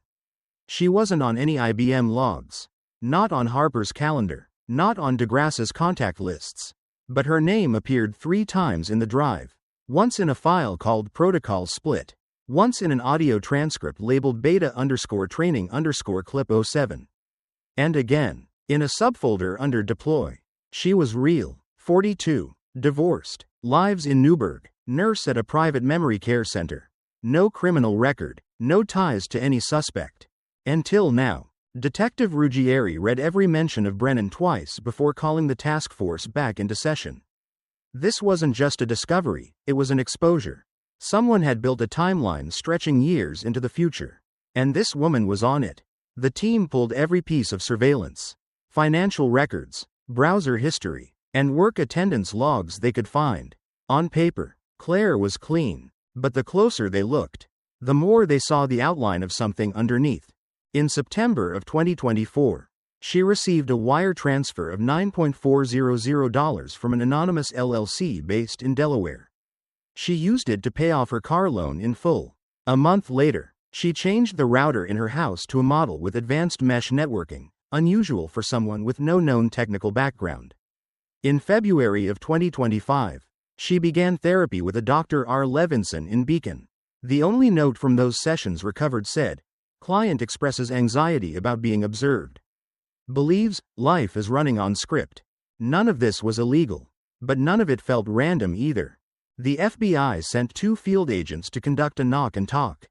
Speaker 1: She wasn't on any IBM logs. Not on Harper's calendar. Not on DeGrasse's contact lists. But her name appeared 3 times in the drive. Once in a file called Protocol Split. Once in an audio transcript labeled beta_training_clip 07. And again, in a subfolder under deploy. She was real. 42. Divorced. Lives in Newburgh. Nurse at a private memory care center. No criminal record. No ties to any suspect. Until now. Detective Ruggieri read every mention of Brennan twice before calling the task force back into session. This wasn't just a discovery, it was an exposure. Someone had built a timeline stretching years into the future. And this woman was on it. The team pulled every piece of surveillance, financial records, browser history, and work attendance logs they could find. On paper, Claire was clean, but the closer they looked, the more they saw the outline of something underneath. In September of 2024, she received a wire transfer of $9,400 from an anonymous LLC based in Delaware. She used it to pay off her car loan in full. A month later, she changed the router in her house to a model with advanced mesh networking, unusual for someone with no known technical background. In February of 2025, she began therapy with a Dr. R. Levinson in Beacon. The only note from those sessions recovered said, "Client expresses anxiety about being observed. Believes life is running on script." None of this was illegal, but none of it felt random either. The FBI sent 2 field agents to conduct a knock and talk.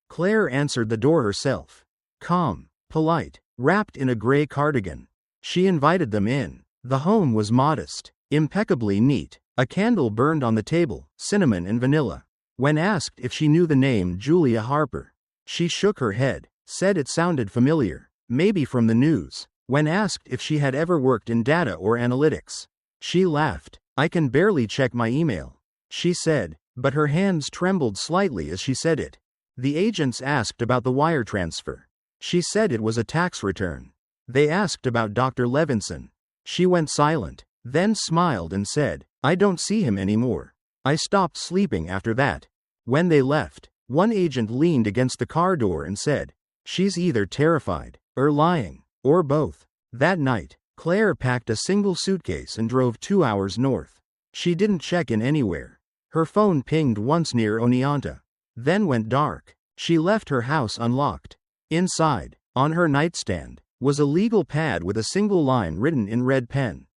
Speaker 1: Claire answered the door herself. Calm, polite, wrapped in a gray cardigan. She invited them in. The home was modest, impeccably neat. A candle burned on the table, cinnamon and vanilla. When asked if she knew the name Julia Harper, she shook her head, said it sounded familiar, maybe from the news. When asked if she had ever worked in data or analytics, she laughed. "I can barely check my email," she said, but her hands trembled slightly as she said it. The agents asked about the wire transfer. She said it was a tax return. They asked about Dr. Levinson. She went silent, then smiled and said, "I don't see him anymore. I stopped sleeping after that." When they left, one agent leaned against the car door and said, "She's either terrified, or lying, or both." That night, Claire packed a single suitcase and drove 2 hours north. She didn't check in anywhere. Her phone pinged once near Oneonta, then went dark. She left her house unlocked. Inside, on her nightstand, was a legal pad with a single line written in red pen.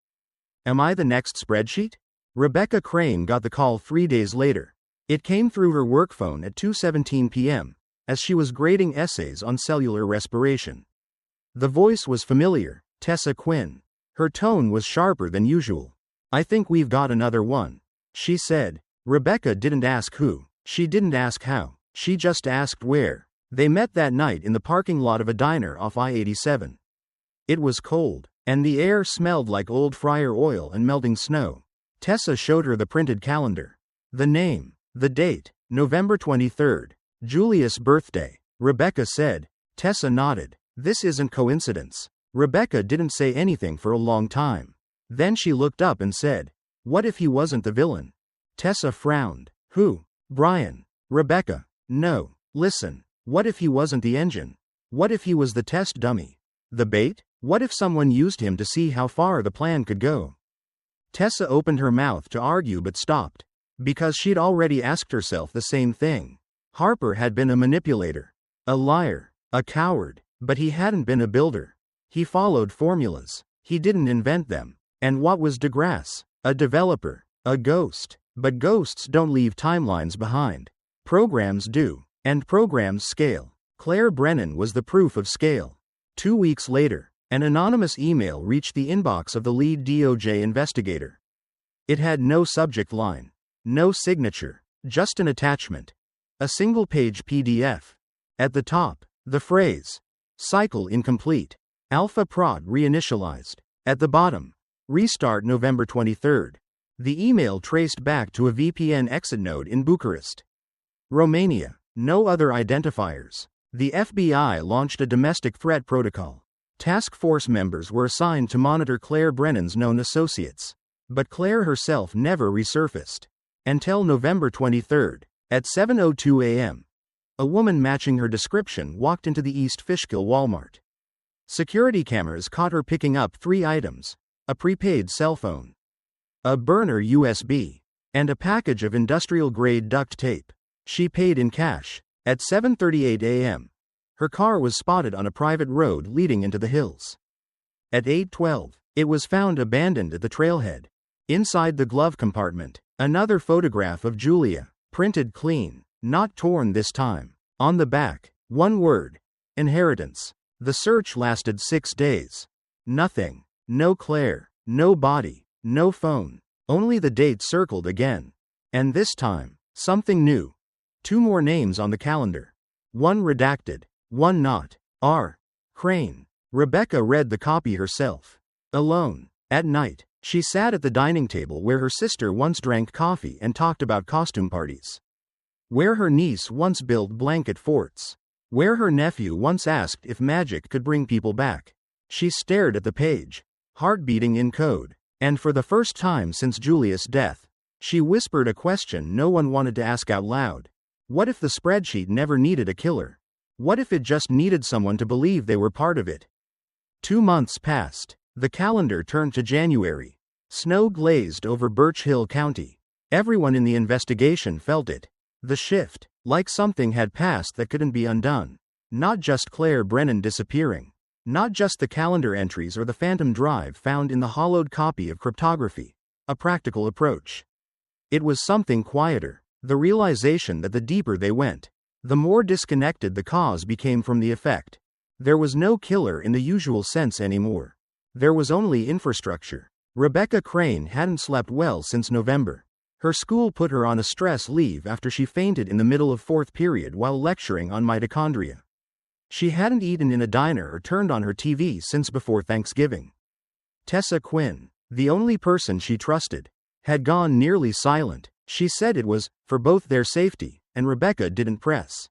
Speaker 1: "Am I the next spreadsheet?" Rebecca Crane got the call 3 days later. It came through her work phone at 2:17 p.m., as she was grading essays on cellular respiration. The voice was familiar, Tessa Quinn. Her tone was sharper than usual. "I think we've got another one," she said. Rebecca didn't ask who. She didn't ask how. She just asked where. They met that night in the parking lot of a diner off I-87. It was cold, and the air smelled like old fryer oil and melting snow. Tessa showed her the printed calendar. The name, the date, November 23rd, Julia's birthday. Rebecca said. Tessa nodded. "This isn't coincidence." Rebecca didn't say anything for a long time. Then she looked up and said, "What if he wasn't the villain?" Tessa frowned. "Who? Brian?" Rebecca. "No. Listen. What if he wasn't the engine? What if he was the test dummy? The bait? What if someone used him to see how far the plan could go?" Tessa opened her mouth to argue but stopped. Because she'd already asked herself the same thing. Harper had been a manipulator, a liar, a coward, but he hadn't been a builder. He followed formulas. He didn't invent them. And what was DeGrasse? A developer, a ghost. But ghosts don't leave timelines behind. Programs do. And programs scale. Claire Brennan was the proof of scale. 2 weeks later, an anonymous email reached the inbox of the lead DOJ investigator. It had no subject line, no signature, just an attachment. A single-page PDF. At the top, the phrase, "Cycle incomplete. Alpha prod reinitialized." At the bottom, "Restart November 23rd. The email traced back to a VPN exit node in Bucharest, Romania. No other identifiers. The FBI launched a domestic threat protocol. Task force members were assigned to monitor Claire Brennan's known associates. But Claire herself never resurfaced. Until November 23rd, at 7:02 a.m. A woman matching her description walked into the East Fishkill Walmart. Security cameras caught her picking up 3 items: a prepaid cell phone, a burner USB, and a package of industrial-grade duct tape. She paid in cash. At 7:38 a.m., her car was spotted on a private road leading into the hills. At 8:12, it was found abandoned at the trailhead. Inside the glove compartment, another photograph of Julia, printed clean, not torn this time. On the back, one word: inheritance. The search lasted 6 days. Nothing. No Claire, no body, no phone. Only the date circled again. And this time, Something new. 2 more names on the calendar. One redacted, one not. R. Crane. Rebecca read the copy herself. Alone. At night, she sat at the dining table where her sister once drank coffee and talked about costume parties. Where her niece once built blanket forts. Where her nephew once asked if magic could bring people back. She stared at the page, heart beating in code, and for the first time since Julius' death, she whispered a question no one wanted to ask out loud. What if the spreadsheet never needed a killer? What if it just needed someone to believe they were part of it? 2 months passed. The calendar turned to January. Snow glazed over Birch Hill County. Everyone in the investigation felt it. The shift, like something had passed that couldn't be undone. Not just Claire Brennan disappearing. Not just the calendar entries or the phantom drive found in the hollowed copy of cryptography. A practical approach. It was something quieter. The realization that the deeper they went, the more disconnected the cause became from the effect. There was no killer in the usual sense anymore. There was only infrastructure. Rebecca Crane hadn't slept well since November. Her school put her on a stress leave after she fainted in the middle of 4th period while lecturing on mitochondria. She hadn't eaten in a diner or turned on her TV since before Thanksgiving. Tessa Quinn, the only person she trusted, had gone nearly silent. She said it was for both their safety, and Rebecca didn't press.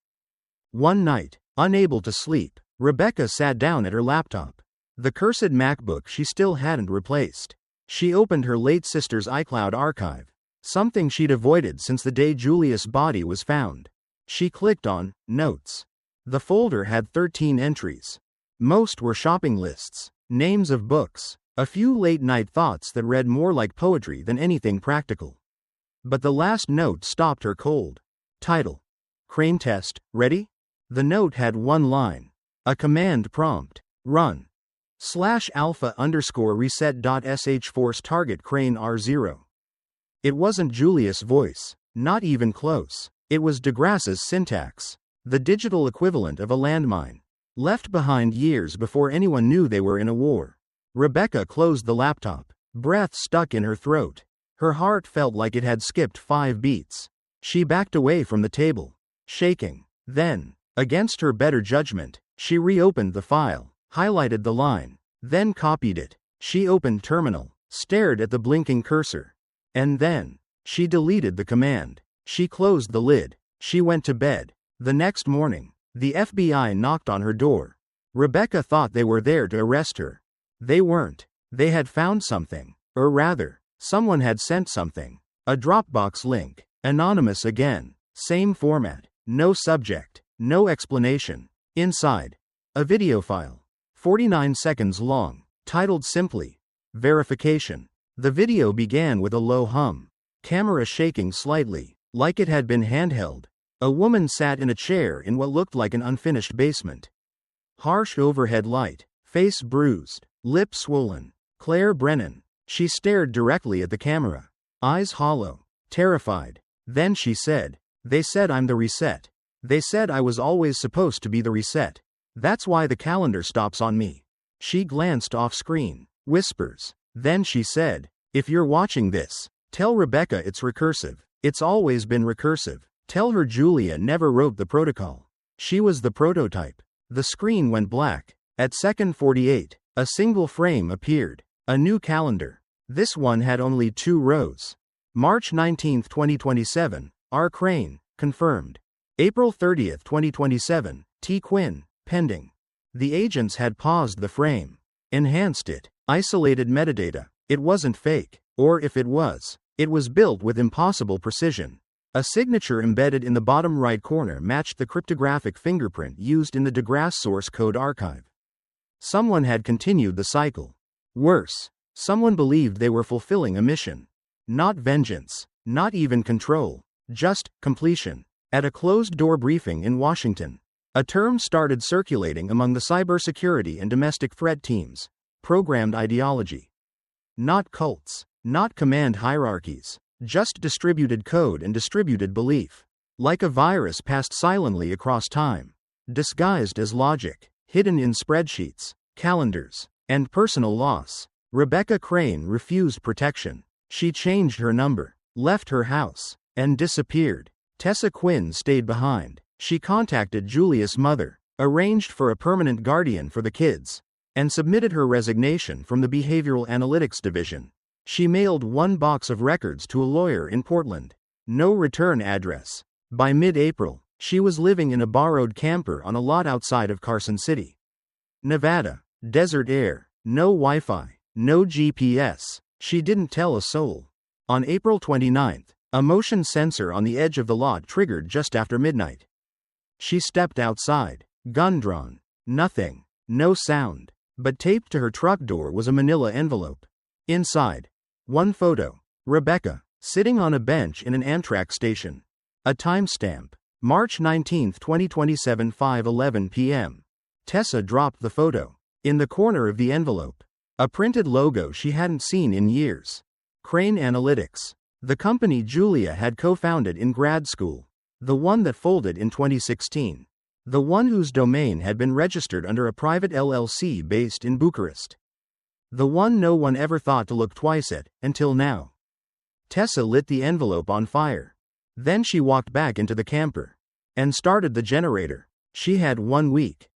Speaker 1: One night, unable to sleep, Rebecca sat down at her laptop. The cursed MacBook she still hadn't replaced. She opened her late sister's iCloud archive, something she'd avoided since the day Julius' body was found. She clicked on Notes. The folder had 13 entries. Most were shopping lists, names of books, a few late-night thoughts that read more like poetry than anything practical. But the last note stopped her cold. Title: Crane Test, ready? The note had one line. A command prompt. Run. /alpha_reset.sh force target Crane R0. It wasn't Julius' voice, not even close. It was DeGrasse's syntax. The digital equivalent of a landmine. Left behind years before anyone knew they were in a war. Rebecca closed the laptop. Breath stuck in her throat. Her heart felt like it had skipped 5 beats. She backed away from the table, shaking. Then, against her better judgment, she reopened the file, highlighted the line, then copied it. She opened Terminal, stared at the blinking cursor. And then, she deleted the command. She closed the lid. She went to bed. The next morning, the FBI knocked on her door. Rebecca thought they were there to arrest her. They weren't. They had found something. Or rather, someone had sent something. A Dropbox link. Anonymous again. Same format. No subject. No explanation. Inside, a video file. 49 seconds long. Titled simply, Verification. The video began with a low hum. Camera shaking slightly, like it had been handheld. A woman sat in a chair in what looked like an unfinished basement. Harsh overhead light. Face bruised. Lip swollen. Claire Brennan. She stared directly at the camera. Eyes hollow. Terrified. Then she said, "They said I'm the reset. They said I was always supposed to be the reset. That's why the calendar stops on me." She glanced off screen. Whispers. Then she said, "If you're watching this, tell Rebecca it's recursive. It's always been recursive. Tell her Julia never wrote the protocol. She was the prototype." The screen went black. At second 48, a single frame appeared. A new calendar. This one had only 2 rows. March 19, 2027, R. Crane, confirmed. April 30, 2027, T. Quinn, pending. The agents had paused the frame. Enhanced it. Isolated metadata. It wasn't fake. Or if it was built with impossible precision. A signature embedded in the bottom right corner matched the cryptographic fingerprint used in the DeGrasse source code archive. Someone had continued the cycle. Worse, someone believed they were fulfilling a mission. Not vengeance, not even control, just completion. At a closed-door briefing in Washington, a term started circulating among the cybersecurity and domestic threat teams: programmed ideology. Not cults, not command hierarchies. Just distributed code and distributed belief. Like a virus passed silently across time. Disguised as logic. Hidden in spreadsheets, calendars, and personal loss. Rebecca Crane refused protection. She changed her number. Left her house. and disappeared. Tessa Quinn stayed behind. She contacted Julia's mother, arranged for a permanent guardian for the kids, and submitted her resignation from the Behavioral Analytics Division. She mailed one box of records to a lawyer in Portland. No return address. By mid-April, she was living in a borrowed camper on a lot outside of Carson City, Nevada. Desert air, no Wi-Fi, no GPS. She didn't tell a soul. On April 29, a motion sensor on the edge of the lot triggered just after midnight. She stepped outside, gun drawn. Nothing. No sound. But taped to her truck door was a manila envelope. Inside, one photo. Rebecca, sitting on a bench in an Amtrak station. A timestamp. March 19, 2027, 5:11 p.m. Tessa dropped the photo. In the corner of the envelope, a printed logo she hadn't seen in years. Crane Analytics. The company Julia had co-founded in grad school. The one that folded in 2016. The one whose domain had been registered under a private LLC based in Bucharest. The one no one ever thought to look twice at, until now. Tessa lit the envelope on fire. Then she walked back into the camper and started the generator. She had 1 week.